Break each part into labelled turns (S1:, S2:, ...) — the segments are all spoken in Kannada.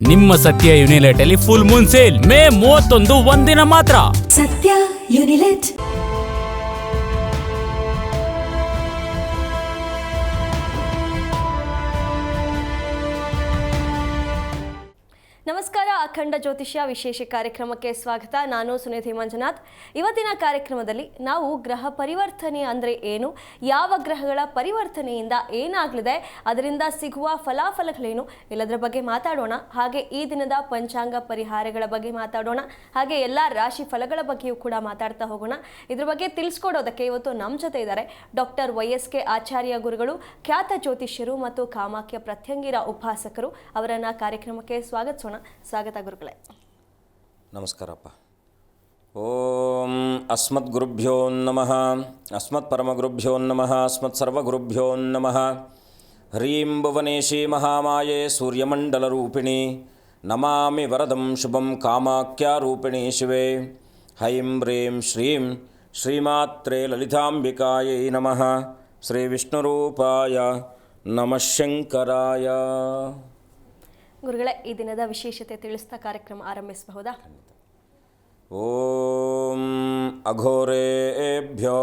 S1: ನಿಮ್ಮ ಸತ್ಯ ಯುನಿಲೆಟ್ ಅಲ್ಲಿ ಫುಲ್ ಮೂನ್ ಸೇಲ್ ಮೇ 31 ಒಂದಿನ ಮಾತ್ರ.
S2: ಸತ್ಯ ಯುನಿಲೆಟ್.
S3: ನಮಸ್ಕಾರ. ಅಖಂಡ ಜ್ಯೋತಿಷ್ಯ ವಿಶೇಷ ಕಾರ್ಯಕ್ರಮಕ್ಕೆ ಸ್ವಾಗತ. ನಾನು ಸುನಿಧಿ ಮಂಜುನಾಥ್. ಇವತ್ತಿನ ಕಾರ್ಯಕ್ರಮದಲ್ಲಿ ನಾವು ಗ್ರಹ ಪರಿವರ್ತನೆ ಅಂದರೆ ಏನು, ಯಾವ ಗ್ರಹಗಳ ಪರಿವರ್ತನೆಯಿಂದ ಏನಾಗಲಿದೆ, ಅದರಿಂದ ಸಿಗುವ ಫಲಾಫಲಗಳೇನು, ಎಲ್ಲದರ ಬಗ್ಗೆ ಮಾತಾಡೋಣ. ಹಾಗೆ ಈ ದಿನದ ಪಂಚಾಂಗ ಪರಿಹಾರಗಳ ಬಗ್ಗೆ ಮಾತಾಡೋಣ. ಹಾಗೆ ಎಲ್ಲ ರಾಶಿ ಫಲಗಳ ಬಗ್ಗೆಯೂ ಕೂಡ ಮಾತಾಡ್ತಾ ಹೋಗೋಣ. ಇದ್ರ ಬಗ್ಗೆ ತಿಳಿಸ್ಕೊಡೋದಕ್ಕೆ ಇವತ್ತು ನಮ್ಮ ಜೊತೆ ಇದ್ದಾರೆ ಡಾಕ್ಟರ್ YSK ಆಚಾರ್ಯ ಗುರುಗಳು, ಖ್ಯಾತ ಜ್ಯೋತಿಷ್ಯರು ಮತ್ತು ಕಾಮಾಖ್ಯ ಪ್ರತ್ಯಂಗಿರ ಉಪಾಸಕರು. ಅವರನ್ನ ಕಾರ್ಯಕ್ರಮಕ್ಕೆ ಸ್ವಾಗತಿಸೋಣ. ಸ್ವಾಗತ ಗುರುಗಳೇ.
S4: ನಮಸ್ಕಾರಪ್ಪ. ಓಂ ಅಸ್ಮದ್ ಗುರುಭ್ಯೋ ನಮಃ, ಅಸ್ಮತ್ ಪರಮಗುರುಭ್ಯೋ ನಮಃ, ಅಸ್ಮತ್ ಸರ್ವಗುರುಭ್ಯೋ ನಮಃ. ಹ್ರೀಂ ಭುವನೇಶಿ ಮಹಾಮಾಯೆ ಸೂರ್ಯಮಂಡಲರೂಪಿಣಿ ನಮಾಮಿ ವರದಂ ಶುಭಂ ಕಾಮಾಖ್ಯಾರೂಪಿಣಿ ಶಿವೆ. ಹೈಂ ಹ್ರೀಂ ಶ್ರೀಂ ಶ್ರೀಮಾತ್ರೇ ಲಲಿತಾಂಬಿಕಾಯೈ ನಮಃ. ಶ್ರೀ ವಿಷ್ಣುರೂಪಾಯ ನಮಃ ಶಂಕರಾಯ.
S3: ಗುರುಗಳೇ, ಈ ದಿನದ ವಿಶೇಷತೆ ತಿಳಿಸ್ತಾ ಕಾರ್ಯಕ್ರಮ ಆರಂಭಿಸಬಹುದಾ?
S4: ಓಂ ಅಘೋರೇಭ್ಯೋ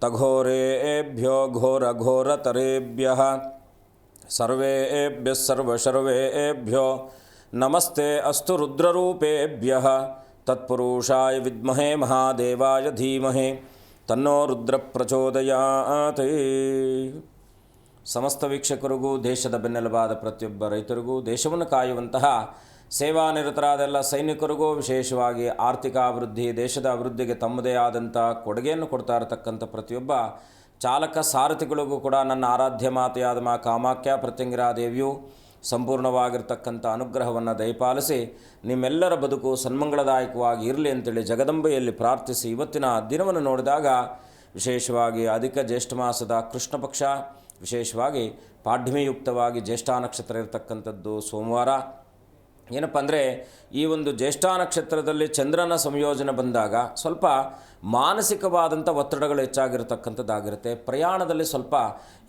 S4: ತಘೋರೇಭ್ಯೋ ಘೋರಘೋರತರೇಭ್ಯಃ ಸರ್ವೇಭ್ಯಃ ಸರ್ವಶರ್ವೇಭ್ಯೋ ನಮಸ್ತೆ ಅಸ್ತು ರುದ್ರರೂಪೇಭ್ಯಃ. ತತ್ಪುರುಷಾಯ ವಿದ್ಮಹೇ ಮಹಾದೇವಾಯ ಧೀಮಹಿ ತನ್ನೋ ರುದ್ರ ಪ್ರಚೋದಯಾತ್. ಸಮಸ್ತ ವೀಕ್ಷಕರಿಗೂ, ದೇಶದ ಬೆನ್ನೆಲುಬಾದ ಪ್ರತಿಯೊಬ್ಬ ರೈತರಿಗೂ, ದೇಶವನ್ನು ಕಾಯುವಂತಹ ಸೇವಾನಿರತರಾದ ಎಲ್ಲ ಸೈನಿಕರಿಗೂ, ವಿಶೇಷವಾಗಿ ಆರ್ಥಿಕ ಅಭಿವೃದ್ಧಿ, ದೇಶದ ಅಭಿವೃದ್ಧಿಗೆ ತಮ್ಮದೇ ಆದಂಥ ಕೊಡುಗೆಯನ್ನು ಕೊಡ್ತಾ ಇರತಕ್ಕಂಥ ಪ್ರತಿಯೊಬ್ಬ ಚಾಲಕ ಸಾರಥಿಗಳಿಗೂ ಕೂಡ ನನ್ನ ಆರಾಧ್ಯ ಮಾತೆಯಾದ ಮಾ ಕಾಮಾಖ್ಯ ಪ್ರತ್ಯಂಗಿರಾ ದೇವಿಯು ಸಂಪೂರ್ಣವಾಗಿರ್ತಕ್ಕಂಥ ಅನುಗ್ರಹವನ್ನು ದಯಪಾಲಿಸಿ ನಿಮ್ಮೆಲ್ಲರ ಬದುಕು ಸನ್ಮಂಗಳದಾಯಕವಾಗಿ ಇರಲಿ ಅಂತೇಳಿ ಜಗದಂಬೆಯಲ್ಲಿ ಪ್ರಾರ್ಥಿಸಿ, ಇವತ್ತಿನ ದಿನವನ್ನು ನೋಡಿದಾಗ ವಿಶೇಷವಾಗಿ ಅಧಿಕ ಜ್ಯೇಷ್ಠ ಮಾಸದ ಕೃಷ್ಣ ಪಕ್ಷ, ವಿಶೇಷವಾಗಿ ಪಾಡ್ಯಮಿಯುಕ್ತವಾಗಿ ಜ್ಯೇಷ್ಠ ನಕ್ಷತ್ರ ಇರತಕ್ಕಂಥದ್ದು ಸೋಮವಾರ. ಏನಪ್ಪ ಅಂದರೆ ಈ ಒಂದು ಜ್ಯೇಷ್ಠ ನಕ್ಷತ್ರದಲ್ಲಿ ಚಂದ್ರನ ಸಂಯೋಜನೆ ಬಂದಾಗ ಸ್ವಲ್ಪ ಮಾನಸಿಕವಾದಂಥ ಒತ್ತಡಗಳು ಹೆಚ್ಚಾಗಿರ್ತಕ್ಕಂಥದ್ದಾಗಿರುತ್ತೆ. ಪ್ರಯಾಣದಲ್ಲಿ ಸ್ವಲ್ಪ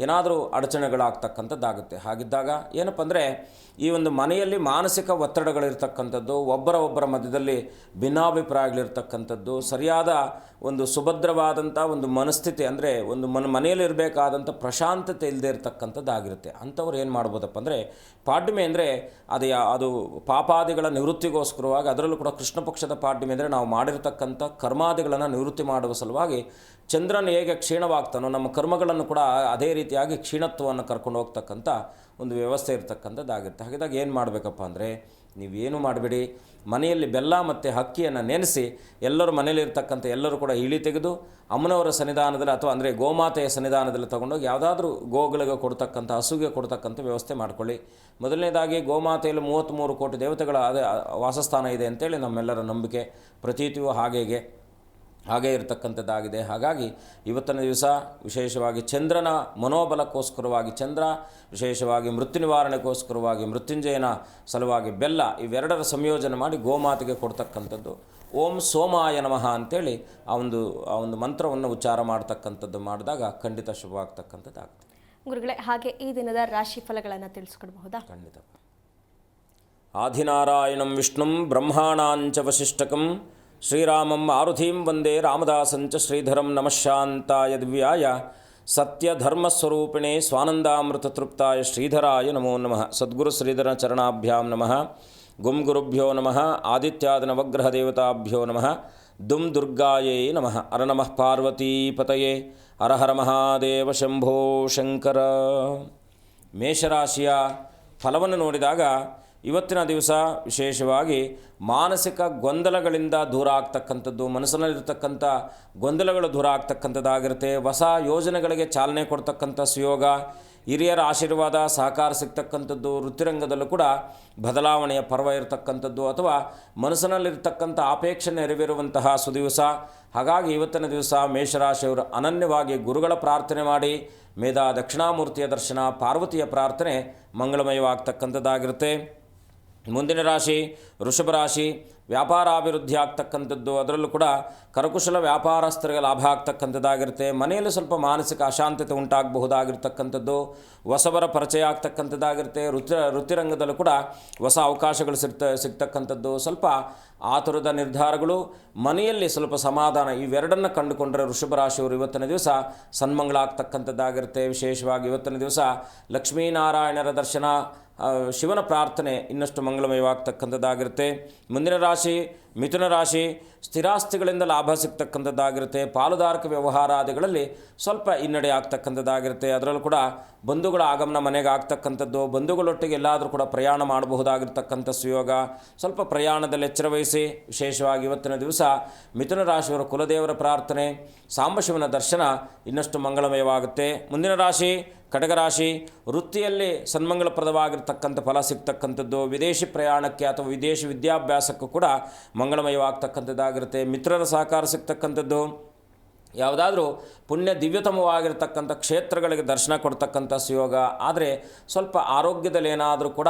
S4: ಏನಾದರೂ ಅಡಚಣೆಗಳಾಗ್ತಕ್ಕಂಥದ್ದಾಗುತ್ತೆ. ಹಾಗಿದ್ದಾಗ ಏನಪ್ಪ ಅಂದರೆ ಈ ಒಂದು ಮನೆಯಲ್ಲಿ ಮಾನಸಿಕ ಒತ್ತಡಗಳಿರ್ತಕ್ಕಂಥದ್ದು, ಒಬ್ಬರ ಮಧ್ಯದಲ್ಲಿ ಭಿನ್ನಾಭಿಪ್ರಾಯಗಳಿರ್ತಕ್ಕಂಥದ್ದು, ಸರಿಯಾದ ಒಂದು ಸುಭದ್ರವಾದಂಥ ಒಂದು ಮನಸ್ಥಿತಿ ಅಂದರೆ ಒಂದು ಮನೆಯಲ್ಲಿರಬೇಕಾದಂಥ ಪ್ರಶಾಂತತೆ ಇಲ್ಲದೆ ಇರತಕ್ಕಂಥದ್ದಾಗಿರುತ್ತೆ. ಅಂಥವ್ರು ಏನು ಮಾಡ್ಬೋದಪ್ಪ ಅಂದರೆ, ಪಾಡ್ಯಮಿ ಅಂದರೆ ಅದು ಪಾಪಾದಿಗಳ ನಿವೃತ್ತಿಗೋಸ್ಕರವಾಗಿ, ಅದರಲ್ಲೂ ಕೂಡ ಕೃಷ್ಣ ಪಕ್ಷದ ಪಾಡ್ಯಮಿ ಅಂದರೆ ನಾವು ಮಾಡಿರ್ತಕ್ಕಂಥ ಕರ್ಮಾದಿಗಳನ್ನು ನಿವೃತ್ತಿ ಮಾಡುವ ಸಲುವಾಗಿ ಚಂದ್ರನ ಹೇಗೆ ಕ್ಷೀಣವಾಗ್ತಾನೋ ನಮ್ಮ ಕರ್ಮಗಳನ್ನು ಕೂಡ ಅದೇ ರೀತಿಯಾಗಿ ಕ್ಷೀಣತ್ವವನ್ನು ಕರ್ಕೊಂಡು ಹೋಗ್ತಕ್ಕಂಥ ಒಂದು ವ್ಯವಸ್ಥೆ ಇರತಕ್ಕಂಥದ್ದಾಗಿರುತ್ತೆ. ಹಾಗಿದ್ದಾಗ ಏನು ಮಾಡಬೇಕಪ್ಪ ಅಂದರೆ, ನೀವೇನು ಮಾಡಬೇಡಿ, ಮನೆಯಲ್ಲಿ ಬೆಲ್ಲ ಮತ್ತು ಅಕ್ಕಿಯನ್ನು ನೆನೆಸಿ ಎಲ್ಲರೂ ಮನೆಯಲ್ಲಿರ್ತಕ್ಕಂಥ ಎಲ್ಲರೂ ಕೂಡ ಇಳಿ ತೆಗೆದು ಅಮ್ಮನವರ ಸನ್ನಿಧಾನದಲ್ಲಿ ಅಥವಾ ಅಂದರೆ ಗೋಮಾತೆಯ ಸನ್ನಿಧಾನದಲ್ಲಿ ತೊಗೊಂಡೋಗಿ ಯಾವುದಾದ್ರೂ ಗೋಗಳಿಗೆ ಕೊಡ್ತಕ್ಕಂಥ, ಹಸುಗೆ ಕೊಡ್ತಕ್ಕಂಥ ವ್ಯವಸ್ಥೆ ಮಾಡ್ಕೊಳ್ಳಿ. ಮೊದಲನೇದಾಗಿ ಗೋಮಾತೆಯಲ್ಲಿ 33 ಕೋಟಿ ದೇವತೆಗಳ ವಾಸಸ್ಥಾನ ಇದೆ ಅಂತೇಳಿ ನಮ್ಮೆಲ್ಲರ ನಂಬಿಕೆ, ಪ್ರತೀತಿಯು ಹಾಗೇ ಇರತಕ್ಕಂಥದ್ದಾಗಿದೆ. ಹಾಗಾಗಿ ಇವತ್ತಿನ ದಿವಸ ವಿಶೇಷವಾಗಿ ಚಂದ್ರನ ಮನೋಬಲಕ್ಕೋಸ್ಕರವಾಗಿ, ಚಂದ್ರ ವಿಶೇಷವಾಗಿ ಮೃತ್ಯು ನಿವಾರಣೆಗೋಸ್ಕರವಾಗಿ, ಮೃತ್ಯುಂಜಯನ ಸಲುವಾಗಿ ಬೆಲ್ಲ ಇವೆರಡರ ಸಂಯೋಜನೆ ಮಾಡಿ ಗೋಮಾತೆಗೆ ಕೊಡ್ತಕ್ಕಂಥದ್ದು. ಓಂ ಸೋಮಾಯ ನಮಃ ಅಂತೇಳಿ ಆ ಒಂದು ಮಂತ್ರವನ್ನು ಉಚ್ಚಾರ ಮಾಡ್ತಕ್ಕಂಥದ್ದು ಮಾಡಿದಾಗ ಖಂಡಿತ ಶುಭವಾಗ್ತಕ್ಕಂಥದ್ದಾಗುತ್ತೆ.
S3: ಗುರುಗಳೇ, ಹಾಗೆ ಈ ದಿನದ ರಾಶಿ ಫಲಗಳನ್ನು ತಿಳಿಸ್ಕೊಡ್ಬಹುದಾ?
S4: ಖಂಡಿತ. ಆದಿನಾರಾಯಣಂ ವಿಷ್ಣುಂ ಬ್ರಹ್ಮಾಣಾಂಚ ವಸಿಷ್ಠಕಂ ಶ್ರೀರಾಮಂ ಆರುಧೀಂ ವಂದೇ ರಾಮದಾಸಂಚ ಶ್ರೀಧರಂ ನಮಃ ಶಾಂತಾಯ ದಿವ್ಯಾಯ ಸತ್ಯಧರ್ಮಸ್ವರೂಪಿಣೇ ಸ್ವಾನಂದಾಮೃತತೃಪ್ತಾಯ ಶ್ರೀಧರಾಯ ನಮೋ ನಮಃ. ಸದ್ಗುರು ಶ್ರೀಧರ ಚರಣಾಭ್ಯಾಂ ನಮಃ. ಗುಂ ಗುರುಭ್ಯೋ ನಮಃ. ಆದಿತ್ಯಾದಿ ನವಗ್ರಹ ದೇವತಾಭ್ಯೋ ನಮಃ. ದುಂ ದುರ್ಗಾಯೇ ನಮಃ. ಅರ ನಮಃ ಪಾರ್ವತೀಪತಯೇ. ಹರ ಹರ ಮಹಾದೇವ ಶಂಭೋ ಶಂಕರ. ಮೇಷರಾಶಿಯ ಫಲವನ್ನು ನೋಡಿದಾಗ ಇವತ್ತಿನ ದಿವಸ ವಿಶೇಷವಾಗಿ ಮಾನಸಿಕ ಗೊಂದಲಗಳಿಂದ ದೂರ ಆಗ್ತಕ್ಕಂಥದ್ದು, ಮನಸ್ಸಿನಲ್ಲಿರ್ತಕ್ಕಂಥ ಗೊಂದಲಗಳು ದೂರ ಆಗ್ತಕ್ಕಂಥದ್ದಾಗಿರುತ್ತೆ. ಹೊಸ ಯೋಜನೆಗಳಿಗೆ ಚಾಲನೆ ಕೊಡ್ತಕ್ಕಂಥ ಸುಯೋಗ, ಹಿರಿಯರ ಆಶೀರ್ವಾದ ಸಹಕಾರ ಸಿಗ್ತಕ್ಕಂಥದ್ದು, ವೃತ್ತಿರಂಗದಲ್ಲೂ ಕೂಡ ಬದಲಾವಣೆಯ ಪರ್ವ ಇರತಕ್ಕಂಥದ್ದು ಅಥವಾ ಮನಸ್ಸಿನಲ್ಲಿರ್ತಕ್ಕಂಥ ಅಪೇಕ್ಷೆ ನೆರವೇರುವಂತಹ ಸುದಿವಸ. ಹಾಗಾಗಿ ಇವತ್ತಿನ ದಿವಸ ಮೇಷರಾಶಿಯವರು ಅನನ್ಯವಾಗಿ ಗುರುಗಳ ಪ್ರಾರ್ಥನೆ ಮಾಡಿ, ಮೇಧಾ ದಕ್ಷಿಣಾಮೂರ್ತಿಯ ದರ್ಶನ, ಪಾರ್ವತಿಯ ಪ್ರಾರ್ಥನೆ ಮಂಗಳಮಯವಾಗ್ತಕ್ಕಂಥದ್ದಾಗಿರುತ್ತೆ. ಮುಂದಿನ ರಾಶಿ ವೃಷಭ ರಾಶಿ. ವ್ಯಾಪಾರಾಭಿವೃದ್ಧಿ ಆಗ್ತಕ್ಕಂಥದ್ದು, ಅದರಲ್ಲೂ ಕೂಡ ಕರಕುಶಲ ವ್ಯಾಪಾರಸ್ಥರಿಗೆ ಲಾಭ ಆಗ್ತಕ್ಕಂಥದ್ದಾಗಿರುತ್ತೆ. ಮನೆಯಲ್ಲಿ ಸ್ವಲ್ಪ ಮಾನಸಿಕ ಅಶಾಂತತೆ ಉಂಟಾಗಬಹುದಾಗಿರ್ತಕ್ಕಂಥದ್ದು, ಹೊಸಬರ ಪರಿಚಯ ಆಗ್ತಕ್ಕಂಥದ್ದಾಗಿರುತ್ತೆ. ವೃತ್ತಿರಂಗದಲ್ಲೂ ಕೂಡ ಹೊಸ ಅವಕಾಶಗಳು ಸಿಗ್ತಕ್ಕಂಥದ್ದು, ಸ್ವಲ್ಪ ಆತುರದ ನಿರ್ಧಾರಗಳು, ಮನೆಯಲ್ಲಿ ಸ್ವಲ್ಪ ಸಮಾಧಾನ, ಇವೆರಡನ್ನು ಕಂಡುಕೊಂಡರೆ ವೃಷಭ ರಾಶಿಯವರು ಇವತ್ತಿನ ದಿವಸ ಸನ್ಮಂಗಳ ಆಗ್ತಕ್ಕಂಥದ್ದಾಗಿರುತ್ತೆ. ವಿಶೇಷವಾಗಿ ಇವತ್ತಿನ ದಿವಸ ಲಕ್ಷ್ಮೀನಾರಾಯಣರ ದರ್ಶನ, ಶಿವನ ಪ್ರಾರ್ಥನೆ ಇನ್ನಷ್ಟು ಮಂಗಳಮಯವಾಗ್ತಕ್ಕಂಥದ್ದಾಗಿರುತ್ತೆ. ಮುಂದಿನ ರಾಶಿ ಮಿಥುನ ರಾಶಿ. ಸ್ಥಿರಾಸ್ತಿಗಳಿಂದ ಲಾಭ ಸಿಗ್ತಕ್ಕಂಥದ್ದಾಗಿರುತ್ತೆ. ಪಾಲುದಾರಿಕೆ ವ್ಯವಹಾರಾದಿಗಳಲ್ಲಿ ಸ್ವಲ್ಪ ಹಿನ್ನಡೆ ಆಗ್ತಕ್ಕಂಥದ್ದಾಗಿರುತ್ತೆ. ಅದರಲ್ಲೂ ಕೂಡ ಬಂಧುಗಳ ಆಗಮನ ಮನೆಗೆ ಆಗ್ತಕ್ಕಂಥದ್ದು, ಬಂಧುಗಳೊಟ್ಟಿಗೆ ಎಲ್ಲಾದರೂ ಕೂಡ ಪ್ರಯಾಣ ಮಾಡಬಹುದಾಗಿರ್ತಕ್ಕಂಥ ಸುಯೋಗ. ಸ್ವಲ್ಪ ಪ್ರಯಾಣದಲ್ಲಿ ಎಚ್ಚರ ವಹಿಸಿ. ವಿಶೇಷವಾಗಿ ಇವತ್ತಿನ ದಿವಸ ಮಿಥುನ ರಾಶಿಯವರ ಕುಲದೇವರ ಪ್ರಾರ್ಥನೆ, ಸಾಂಬಶಿವನ ದರ್ಶನ ಇನ್ನಷ್ಟು ಮಂಗಳಮಯವಾಗುತ್ತೆ. ಮುಂದಿನ ರಾಶಿ ಕಟಕರಾಶಿ. ವೃತ್ತಿಯಲ್ಲಿ ಸನ್ಮಂಗಳಪ್ರದವಾಗಿರ್ತಕ್ಕಂಥ ಫಲ ಸಿಗ್ತಕ್ಕಂಥದ್ದು, ವಿದೇಶಿ ಪ್ರಯಾಣಕ್ಕೆ ಅಥವಾ ವಿದೇಶಿ ವಿದ್ಯಾಭ್ಯಾಸಕ್ಕೂ ಕೂಡ ಮಂಗಳಮಯವಾಗ್ತಕ್ಕಂಥದ್ದಾಗಿರುತ್ತೆ. ಮಿತ್ರರ ಸಹಕಾರ ಸಿಗ್ತಕ್ಕಂಥದ್ದು, ಯಾವುದಾದ್ರೂ ಪುಣ್ಯ ದಿವ್ಯತಮವಾಗಿರ್ತಕ್ಕಂಥ ಕ್ಷೇತ್ರಗಳಿಗೆ ದರ್ಶನ ಕೊಡ್ತಕ್ಕಂಥ ಸುಯೋಗ. ಆದರೆ ಸ್ವಲ್ಪ ಆರೋಗ್ಯದಲ್ಲಿ ಏನಾದರೂ ಕೂಡ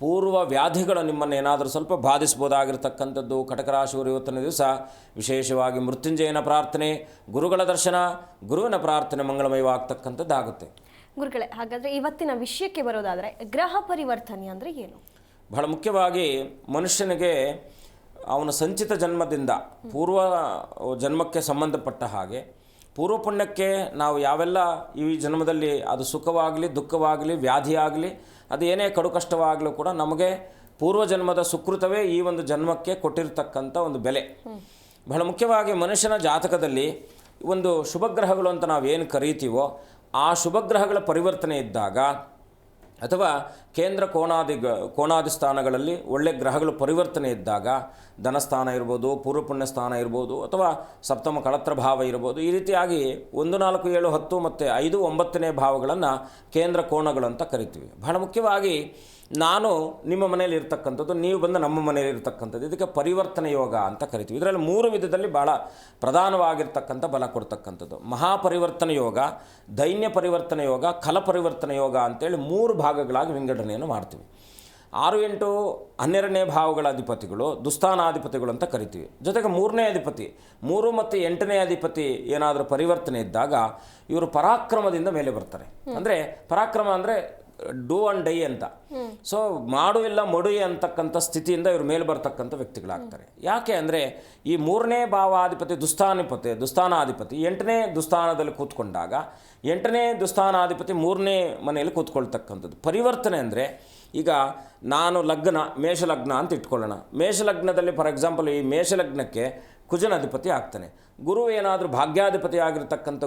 S4: ಪೂರ್ವ ವ್ಯಾಧಿಗಳು ನಿಮ್ಮನ್ನು ಏನಾದರೂ ಸ್ವಲ್ಪ ಬಾಧಿಸ್ಬೋದಾಗಿರ್ತಕ್ಕಂಥದ್ದು. ಕಟಕರಾಶಿಯವರು ಇವತ್ತಿನ ದಿವಸ ವಿಶೇಷವಾಗಿ ಮೃತ್ಯುಂಜಯನ ಪ್ರಾರ್ಥನೆ, ಗುರುಗಳ ದರ್ಶನ, ಗುರುವಿನ ಪ್ರಾರ್ಥನೆ ಮಂಗಳಮಯವಾಗ್ತಕ್ಕಂಥದ್ದಾಗುತ್ತೆ.
S3: ಗುರುಗಳೇ, ಹಾಗಾದರೆ ಇವತ್ತಿನ ವಿಷಯಕ್ಕೆ ಬರೋದಾದರೆ ಗ್ರಹ ಪರಿವರ್ತನೆ ಅಂದರೆ ಏನು?
S4: ಬಹಳ ಮುಖ್ಯವಾಗಿ ಮನುಷ್ಯನಿಗೆ ಅವನ ಸಂಚಿತ ಜನ್ಮದಿಂದ ಪೂರ್ವ ಜನ್ಮಕ್ಕೆ ಸಂಬಂಧಪಟ್ಟ ಹಾಗೆ ಪೂರ್ವ ಪುಣ್ಯಕ್ಕೆ ನಾವು ಯಾವೆಲ್ಲ ಈ ಜನ್ಮದಲ್ಲಿ ಅದು ಸುಖವಾಗಲಿ ದುಃಖವಾಗಲಿ ವ್ಯಾಧಿಯಾಗಲಿ ಅದು ಏನೇ ಕಡು ಕಷ್ಟವಾಗಲೂ ಕೂಡ ನಮಗೆ ಪೂರ್ವಜನ್ಮದ ಸುಕೃತವೇ ಈ ಒಂದು ಜನ್ಮಕ್ಕೆ ಕೊಟ್ಟಿರ್ತಕ್ಕಂಥ ಒಂದು ಬೆಲೆ. ಬಹಳ ಮುಖ್ಯವಾಗಿ ಮನುಷ್ಯನ ಜಾತಕದಲ್ಲಿ ಒಂದು ಶುಭಗ್ರಹಗಳು ಅಂತ ನಾವೇನು ಕರೀತೀವೋ ಆ ಶುಭಗ್ರಹಗಳ ಪರಿವರ್ತನೆ ಇದ್ದಾಗ ಅಥವಾ ಕೇಂದ್ರ ಕೋಣಾದಿ ಸ್ಥಾನಗಳಲ್ಲಿ ಒಳ್ಳೆ ಗ್ರಹಗಳು ಪರಿವರ್ತನೆ ಇದ್ದಾಗ, ಧನಸ್ಥಾನ ಇರ್ಬೋದು, ಪೂರ್ವಪುಣ್ಯ ಸ್ಥಾನ ಇರ್ಬೋದು, ಅಥವಾ ಸಪ್ತಮ ಕಳತ್ರ ಭಾವ ಇರ್ಬೋದು, ಈ ರೀತಿಯಾಗಿ 1, 4, 7, 10 ಮತ್ತು 5, 9ನೇ ಭಾವಗಳನ್ನು ಕೇಂದ್ರ ಕೋಣಗಳು ಅಂತ ಕರಿತೀವಿ. ಬಹಳ ಮುಖ್ಯವಾಗಿ ನಾನು ನಿಮ್ಮ ಮನೆಯಲ್ಲಿ ಇರ್ತಕ್ಕಂಥದ್ದು, ನೀವು ಬಂದು ನಮ್ಮ ಮನೆಯಲ್ಲಿ ಇರ್ತಕ್ಕಂಥದ್ದು, ಇದಕ್ಕೆ ಪರಿವರ್ತನೆ ಯೋಗ ಅಂತ ಕರಿತೀವಿ. ಇದರಲ್ಲಿ 3 ವಿಧದಲ್ಲಿ ಭಾಳ ಪ್ರಧಾನವಾಗಿರ್ತಕ್ಕಂಥ ಬಲ ಕೊಡ್ತಕ್ಕಂಥದ್ದು. ಮಹಾಪರಿವರ್ತನೆ ಯೋಗ, ದೈನ್ಯ ಪರಿವರ್ತನೆ ಯೋಗ, ಖಲ ಪರಿವರ್ತನೆ ಯೋಗ ಅಂತೇಳಿ 3 ಭಾಗಗಳಾಗಿ ವಿಂಗಡಣೆಯನ್ನು ಮಾಡ್ತೀವಿ. 6, 8, 12ನೇ ಭಾವಗಳ ಅಧಿಪತಿಗಳು ದುಸ್ಥಾನಾಧಿಪತಿಗಳು ಅಂತ ಕರಿತೀವಿ. ಜೊತೆಗೆ 3ನೇ ಅಧಿಪತಿ, 3 ಮತ್ತು 8ನೇ ಅಧಿಪತಿ ಏನಾದರೂ ಪರಿವರ್ತನೆ ಇದ್ದಾಗ ಇವರು ಪರಾಕ್ರಮದಿಂದ ಮೇಲೆ ಬರ್ತಾರೆ. ಅಂದರೆ ಪರಾಕ್ರಮ ಅಂದರೆ ಡೂ ಆ್ಯಂಡ್ ಡೈ ಅಂತ. ಸೊ ಮಾಡು ಇಲ್ಲ ಮಡು ಅಂತಕ್ಕಂಥ ಸ್ಥಿತಿಯಿಂದ ಇವರು ಮೇಲೆ ಬರ್ತಕ್ಕಂಥ ವ್ಯಕ್ತಿಗಳಾಗ್ತಾರೆ. ಯಾಕೆ ಅಂದರೆ ಈ 3ನೇ ಭಾವಾಧಿಪತಿ ದುಸ್ಥಾನಾಧಿಪತಿ 8ನೇ ದುಸ್ಥಾನದಲ್ಲಿ ಕೂತ್ಕೊಂಡಾಗ 8ನೇ ದುಸ್ಥಾನಾಧಿಪತಿ 3ನೇ ಮನೆಯಲ್ಲಿ ಕೂತ್ಕೊಳ್ತಕ್ಕಂಥದ್ದು. ಪರಿವರ್ತನೆ ಅಂದರೆ ಈಗ ನಾನು ಮೇಷಲಗ್ನ ಅಂತ ಇಟ್ಕೊಳ್ಳೋಣ. ಮೇಷಲಗ್ನದಲ್ಲಿ ಫಾರ್ ಎಕ್ಸಾಂಪಲ್ ಈ ಮೇಷಲಗ್ನಕ್ಕೆ ಕುಜನ ಅಧಿಪತಿ ಆಗ್ತಾನೆ. ಗುರುವೇನಾದರೂ ಭಾಗ್ಯಾಧಿಪತಿ ಆಗಿರ್ತಕ್ಕಂಥ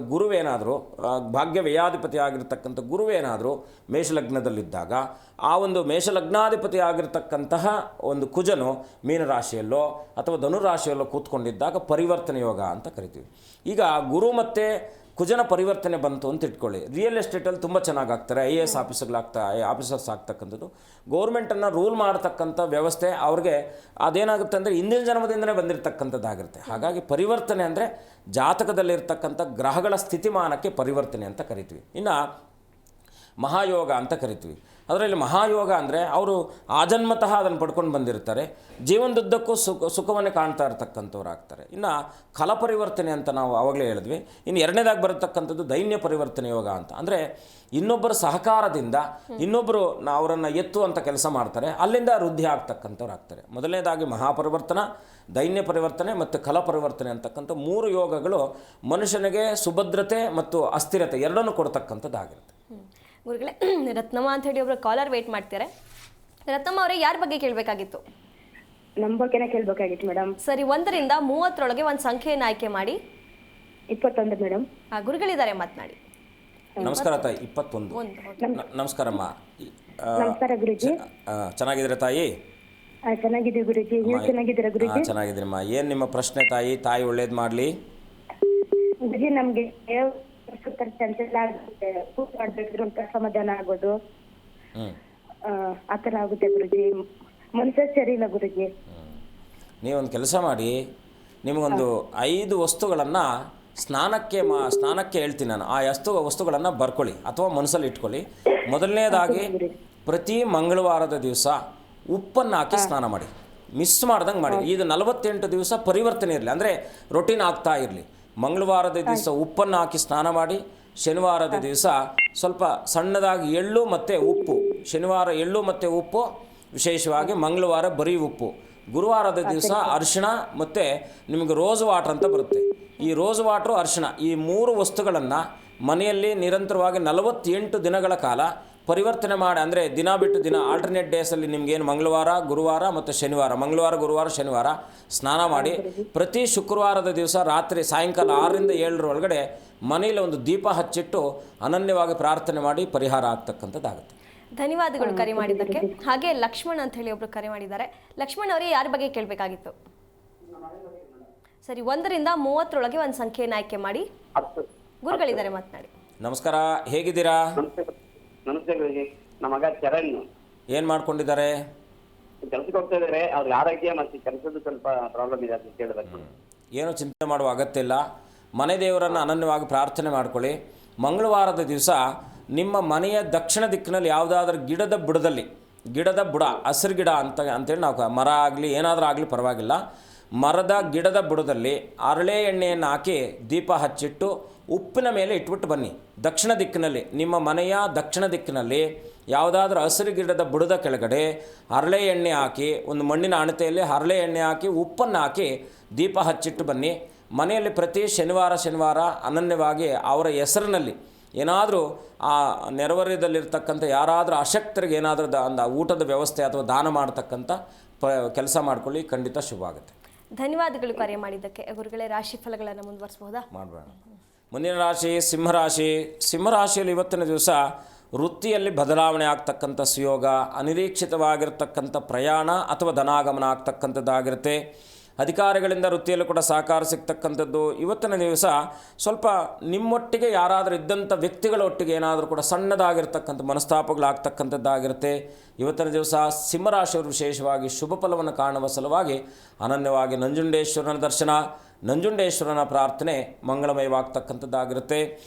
S4: ಭಾಗ್ಯ ವ್ಯಯಾಧಿಪತಿ ಆಗಿರ್ತಕ್ಕಂಥ ಗುರುವೇನಾದರೂ ಮೇಷಲಗ್ನದಲ್ಲಿದ್ದಾಗ ಆ ಒಂದು ಮೇಷಲಗ್ನಾಧಿಪತಿ ಆಗಿರ್ತಕ್ಕಂತಹ ಒಂದು ಕುಜನು ಮೀನರಾಶಿಯಲ್ಲೋ ಅಥವಾ ಧನುರಾಶಿಯಲ್ಲೋ ಕೂತ್ಕೊಂಡಿದ್ದಾಗ ಪರಿವರ್ತನೆ ಯೋಗ ಅಂತ ಕರಿತೀವಿ. ಈಗ ಗುರು ಮತ್ತು ಕುಜನ ಪರಿವರ್ತನೆ ಬಂತು ಅಂತ ಇಟ್ಕೊಳ್ಳಿ. ರಿಯಲ್ ಎಸ್ಟೇಟಲ್ಲಿ ತುಂಬ ಚೆನ್ನಾಗಿ ಆಗ್ತಾರೆ, IAS ಆಫೀಸರ್ಸ್ ಆಗ್ತಕ್ಕಂಥದ್ದು, ಗೌರ್ಮೆಂಟನ್ನು ರೂಲ್ ಮಾಡ್ತಕ್ಕಂಥ ವ್ಯವಸ್ಥೆ ಅವ್ರಿಗೆ ಅದೇನಾಗುತ್ತೆ ಅಂದರೆ ಹಿಂದಿನ ಜನ್ಮದಿಂದಲೇ ಬಂದಿರತಕ್ಕಂಥದ್ದಾಗಿರುತ್ತೆ. ಹಾಗಾಗಿ ಪರಿವರ್ತನೆ ಅಂದರೆ ಜಾತಕದಲ್ಲಿರ್ತಕ್ಕಂಥ ಗ್ರಹಗಳ ಸ್ಥಿತಿಮಾನಕ್ಕೆ ಪರಿವರ್ತನೆ ಅಂತ ಕರಿತೀವಿ. ಇನ್ನು ಮಹಾಯೋಗ ಅಂತ ಕರಿತೀವಿ. ಅದರಲ್ಲಿ ಮಹಾಯೋಗ ಅಂದರೆ ಅವರು ಆಜನ್ಮತಃ ಅದನ್ನು ಪಡ್ಕೊಂಡು ಬಂದಿರ್ತಾರೆ, ಜೀವನದುದ್ದಕ್ಕೂ ಸುಖವನ್ನೇ ಕಾಣ್ತಾ ಇರ್ತಕ್ಕಂಥವ್ರು ಆಗ್ತಾರೆ. ಇನ್ನು ಕಲಪರಿವರ್ತನೆ ಅಂತ ನಾವು ಆವಾಗಲೇ ಹೇಳಿದ್ವಿ. ಇನ್ನು 2ನೇದಾಗಿ ಬರತಕ್ಕಂಥದ್ದು ದೈನ್ಯ ಪರಿವರ್ತನೆ ಯೋಗ ಅಂತ. ಅಂದರೆ ಇನ್ನೊಬ್ಬರ ಸಹಕಾರದಿಂದ ಇನ್ನೊಬ್ಬರು ಅವರನ್ನು ಎತ್ತುವಂಥ ಕೆಲಸ ಮಾಡ್ತಾರೆ, ಅಲ್ಲಿಂದ ವೃದ್ಧಿ ಆಗ್ತಕ್ಕಂಥವ್ರು ಆಗ್ತಾರೆ. ಮೊದಲನೇದಾಗಿ ಮಹಾಪರಿವರ್ತನ, ದೈನ್ಯ ಪರಿವರ್ತನೆ ಮತ್ತು ಕಲ ಪರಿವರ್ತನೆ ಅಂತಕ್ಕಂಥ 3 ಯೋಗಗಳು ಮನುಷ್ಯನಿಗೆ ಸುಭದ್ರತೆ ಮತ್ತು ಅಸ್ಥಿರತೆ ಎರಡನ್ನೂ ಕೊಡ್ತಕ್ಕಂಥದ್ದಾಗಿರುತ್ತೆ.
S3: ಗುರುಗಳೇ, ರತ್ನಮ್ಮ ಅಂತ ಹೇಳಿ ಒಬ್ರು ಕಾಲರ್ ವೇಟ್ ಮಾಡ್ತಾರೆ. ರತ್ನಮ್ಮ ಅವರೇ, ಯಾರ ಬಗ್ಗೆ ಕೇಳಬೇಕಾಗಿತ್ತು?
S5: ನಮ್ಮ ಬಗ್ಗೆನೇ ಕೇಳಬೇಕಾಗಿತ್ತು ಮೇಡಮ್.
S3: ಸರಿ, 1 ರಿಂದ 30 ಒಂದು ಸಂಖ್ಯೆಯನ್ನು ಆಯ್ಕೆ ಮಾಡಿ.
S5: 21 ಮೇಡಮ್.
S3: ಗುರುಗಳಿದ್ದಾರೆ, ಮಾತನಾಡಿ.
S4: ನಮಸ್ಕಾರ ತಾಯಿ. 21. ನಮಸ್ಕಾರಮ್ಮ.
S5: ನಮಸ್ಕಾರ ಗುರುಜಿ.
S4: ಚೆನ್ನಾಗಿದ್ದೀರಾ ತಾಯಿ?
S5: ಚೆನ್ನಾಗಿದ್ದೀವಿ ಗುರುಜಿ, ನೀವು ಚೆನ್ನಾಗಿದ್ದೀರಾ ಗುರುಜಿ?
S4: ಚೆನ್ನಾಗಿದ್ದೀರಮ್ಮ. ಏನು ನಿಮ್ಮ ಪ್ರಶ್ನೆ ತಾಯಿ? ತಾಯಿ ಒಳ್ಳೇದು ಮಾಡಲಿ.
S5: ಗುರುಜಿ, ನಮಗೆ ಚಂಚಲ ಆಗುತ್ತೆ, ಕೂತ್ ಮಾಡ್ಬೇಕಿದ್ರು ಅಂತ ಸಮಾಧಾನ ಆಗೋದು, ಆ ಥರ ಆಗುತ್ತೆ ಗುರುಜಿ. ಮನಸ್ಸೇ ಸರಿ ಇಲ್ಲ ಗುರುಜಿ.
S4: ನೀವೊಂದು ಕೆಲಸ ಮಾಡಿ, ನಿಮಗೊಂದು 5 ವಸ್ತುಗಳನ್ನು ಸ್ನಾನಕ್ಕೆ ಹೇಳ್ತೀನಿ ನಾನು. ಆ ವಸ್ತುಗಳನ್ನು ಬರ್ಕೊಳ್ಳಿ ಅಥವಾ ಮನಸ್ಸಲ್ಲಿ ಇಟ್ಕೊಳ್ಳಿ. ಮೊದಲನೇದಾಗಿ ಪ್ರತಿ ಮಂಗಳವಾರದ ದಿವಸ ಉಪ್ಪನ್ನು ಹಾಕಿ ಸ್ನಾನ ಮಾಡಿ. ಮಿಸ್ ಮಾಡ್ದಂಗೆ ಮಾಡಿ. ಇದು 48 ದಿವಸ ಪರಿವರ್ತನೆ ಇರಲಿ, ಅಂದರೆ ರೊಟೀನ್ ಆಗ್ತಾ ಇರಲಿ. ಮಂಗಳವಾರದ ದಿವಸ ಉಪ್ಪನ್ನು ಹಾಕಿ ಸ್ನಾನ ಮಾಡಿ, ಶನಿವಾರದ ದಿವಸ ಸ್ವಲ್ಪ ಸಣ್ಣದಾಗಿ ಎಳ್ಳು ಮತ್ತು ಉಪ್ಪು, ಶನಿವಾರ ಎಳ್ಳು ಮತ್ತು ಉಪ್ಪು ವಿಶೇಷವಾಗಿ, ಮಂಗಳವಾರ ಬರೀ ಉಪ್ಪು, ಗುರುವಾರದ ದಿವಸ ಅರಿಶಿಣ ಮತ್ತು ನಿಮಗೆ ರೋಸ್ ವಾಟ್ರ್ ಅಂತ ಬರುತ್ತೆ. ಈ ರೋಸ್ ವಾಟ್ರು ಅರಿಶಿಣ ಈ 3 ವಸ್ತುಗಳನ್ನು ಮನೆಯಲ್ಲಿ ನಿರಂತರವಾಗಿ 48 ದಿನಗಳ ಕಾಲ ಪರಿವರ್ತನೆ ಮಾಡಿ, ಅಂದರೆ ದಿನ ಬಿಟ್ಟು ದಿನ ಆಲ್ಟರ್ನೇಟ್ ಡೇಸಲ್ಲಿ ನಿಮಗೇನು ಮಂಗಳವಾರ ಗುರುವಾರ ಮತ್ತು ಶನಿವಾರ, ಮಂಗಳವಾರ ಗುರುವಾರ ಶನಿವಾರ ಸ್ನಾನ ಮಾಡಿ, ಪ್ರತಿ ಶುಕ್ರವಾರದ ದಿವಸ ರಾತ್ರಿ ಸಾಯಂಕಾಲ 6ರಿಂದ 7 ಒಳಗಡೆ ಮನೆಯಲ್ಲಿ ಒಂದು ದೀಪ ಹಚ್ಚಿಟ್ಟು ಅನನ್ಯವಾಗಿ ಪ್ರಾರ್ಥನೆ ಮಾಡಿ ಪರಿಹಾರ ಆಗ್ತಕ್ಕಂಥದ್ದಾಗುತ್ತೆ.
S3: ಧನ್ಯವಾದಗಳು ಕರೆ ಮಾಡಿದ್ದಕ್ಕೆ. ಹಾಗೆ ಲಕ್ಷ್ಮಣ್ ಅಂತ ಹೇಳಿ ಒಬ್ರು ಕರೆ ಮಾಡಿದ್ದಾರೆ. ಲಕ್ಷ್ಮಣ್ ಅವರೇ, ಯಾರ ಬಗ್ಗೆ ಕೇಳಬೇಕಾಗಿತ್ತು? ಸರಿ, 1ರಿಂದ 30 ಒಂದು ಸಂಖ್ಯೆಯನ್ನು ಆಯ್ಕೆ ಮಾಡಿ. ಗುರುಗಳಿದ್ದಾರೆ, ಮಾತನಾಡಿ.
S4: ನಮಸ್ಕಾರ, ಹೇಗಿದ್ದೀರಾ?
S6: ನಮಸ್ತೆ ಗುರುಜಿ. ನಮ್ಮ ಮಗ ಚರಣ್
S4: ಏನು ಮಾಡ್ಕೊಂಡಿದ್ದಾರೆ?
S6: ಕೆಲಸಕ್ಕೆ ಹೋಗ್ತಾ ಇದ್ದಾರೆ. ಅವ್ರಿಗೆ ಆರೋಗ್ಯ ಮತ್ತು ಕೆಲಸದ ಸ್ವಲ್ಪ ಪ್ರಾಬ್ಲಮ್ ಇದೆ ಅಂತ ಕೇಳಬೇಕು.
S4: ಏನು ಚಿಂತೆ ಮಾಡುವ ಅಗತ್ಯ ಇಲ್ಲ. ಮನೆ ದೇವರನ್ನು ಅನನ್ಯವಾಗಿ ಪ್ರಾರ್ಥನೆ ಮಾಡ್ಕೊಳ್ಳಿ. ಮಂಗಳವಾರದ ದಿವಸ ನಿಮ್ಮ ಮನೆಯ ದಕ್ಷಿಣ ದಿಕ್ಕಿನಲ್ಲಿ ಯಾವುದಾದ್ರೂ ಗಿಡದ ಬುಡದಲ್ಲಿ, ಗಿಡದ ಬುಡ, ಹಸಿರು ಗಿಡ ಅಂತೇಳಿ ನಾವು, ಮರ ಆಗಲಿ ಏನಾದರೂ ಆಗಲಿ ಪರವಾಗಿಲ್ಲ, ಮರದ ಗಿಡದ ಬುಡದಲ್ಲಿ ಹರಳೆ ಎಣ್ಣೆಯನ್ನು ಹಾಕಿ ದೀಪ ಹಚ್ಚಿಟ್ಟು ಉಪ್ಪಿನ ಮೇಲೆ ಇಟ್ಬಿಟ್ಟು ಬನ್ನಿ. ದಕ್ಷಿಣ ದಿಕ್ಕಿನಲ್ಲಿ, ನಿಮ್ಮ ಮನೆಯ ದಕ್ಷಿಣ ದಿಕ್ಕಿನಲ್ಲಿ ಯಾವುದಾದ್ರೂ ಹಸಿರು ಗಿಡದ ಬುಡದ ಕೆಳಗಡೆ ಹರಳೆ ಎಣ್ಣೆ ಹಾಕಿ, ಒಂದು ಮಣ್ಣಿನ ಅಣತೆಯಲ್ಲಿ ಹರಳೆ ಎಣ್ಣೆ ಹಾಕಿ ಉಪ್ಪನ್ನು ಹಾಕಿ ದೀಪ ಹಚ್ಚಿಟ್ಟು ಬನ್ನಿ. ಮನೆಯಲ್ಲಿ ಪ್ರತಿ ಶನಿವಾರ ಅನನ್ಯವಾಗಿ ಅವರ ಹೆಸರಿನಲ್ಲಿ ಏನಾದರೂ ಆ ನೆರವರಿಯದಲ್ಲಿರ್ತಕ್ಕಂಥ ಯಾರಾದರೂ ಅಶಕ್ತರಿಗೆ ಏನಾದರೂ ಊಟದ ವ್ಯವಸ್ಥೆ ಅಥವಾ ದಾನ ಮಾಡ್ತಕ್ಕಂಥ ಕೆಲಸ ಮಾಡ್ಕೊಳ್ಳಿ, ಖಂಡಿತ ಶುಭ ಆಗುತ್ತೆ.
S3: ಧನ್ಯವಾದಗಳು ಕರೆ ಮಾಡಿದ್ದಕ್ಕೆ. ಗುರುಗಳೇ, ರಾಶಿ ಫಲಗಳನ್ನು ಮುಂದುವರಿಸಬಹುದಾ?
S4: ಮಾಡಬೇಡ. ಮುಂದಿನ ರಾಶಿ ಸಿಂಹರಾಶಿ. ಸಿಂಹರಾಶಿಯಲ್ಲಿ ಇವತ್ತಿನ ದಿವಸ ವೃತ್ತಿಯಲ್ಲಿ ಬದಲಾವಣೆ ಆಗ್ತಕ್ಕಂಥ ಸುಯೋಗ, ಅನಿರೀಕ್ಷಿತವಾಗಿರ್ತಕ್ಕಂಥ ಪ್ರಯಾಣ ಅಥವಾ ಧನಾಗಮನ ಆಗ್ತಕ್ಕಂಥದ್ದಾಗಿರುತ್ತೆ. ಅಧಿಕಾರಿಗಳಿಂದ ವೃತ್ತಿಯಲ್ಲೂ ಕೂಡ ಸಹಕಾರ ಸಿಗ್ತಕ್ಕಂಥದ್ದು. ಇವತ್ತಿನ ದಿವಸ ಸ್ವಲ್ಪ ನಿಮ್ಮೊಟ್ಟಿಗೆ ಯಾರಾದರೂ ಇದ್ದಂಥ ವ್ಯಕ್ತಿಗಳೊಟ್ಟಿಗೆ ಏನಾದರೂ ಕೂಡ ಸಣ್ಣದಾಗಿರ್ತಕ್ಕಂಥ ಮನಸ್ತಾಪಗಳಾಗ್ತಕ್ಕಂಥದ್ದಾಗಿರುತ್ತೆ. ಇವತ್ತಿನ ದಿವಸ ಸಿಂಹರಾಶಿಯವರು ವಿಶೇಷವಾಗಿ ಶುಭ ಫಲವನ್ನು ಕಾಣುವ ಸಲುವಾಗಿ ಅನನ್ಯವಾಗಿ ನಂಜುಂಡೇಶ್ವರನ ದರ್ಶನ, ನಂಜುಂಡೇಶ್ವರನ ಪ್ರಾರ್ಥನೆ ಮಂಗಳಮಯವಾಗ್ತಕ್ಕಂಥದ್ದಾಗಿರುತ್ತೆ.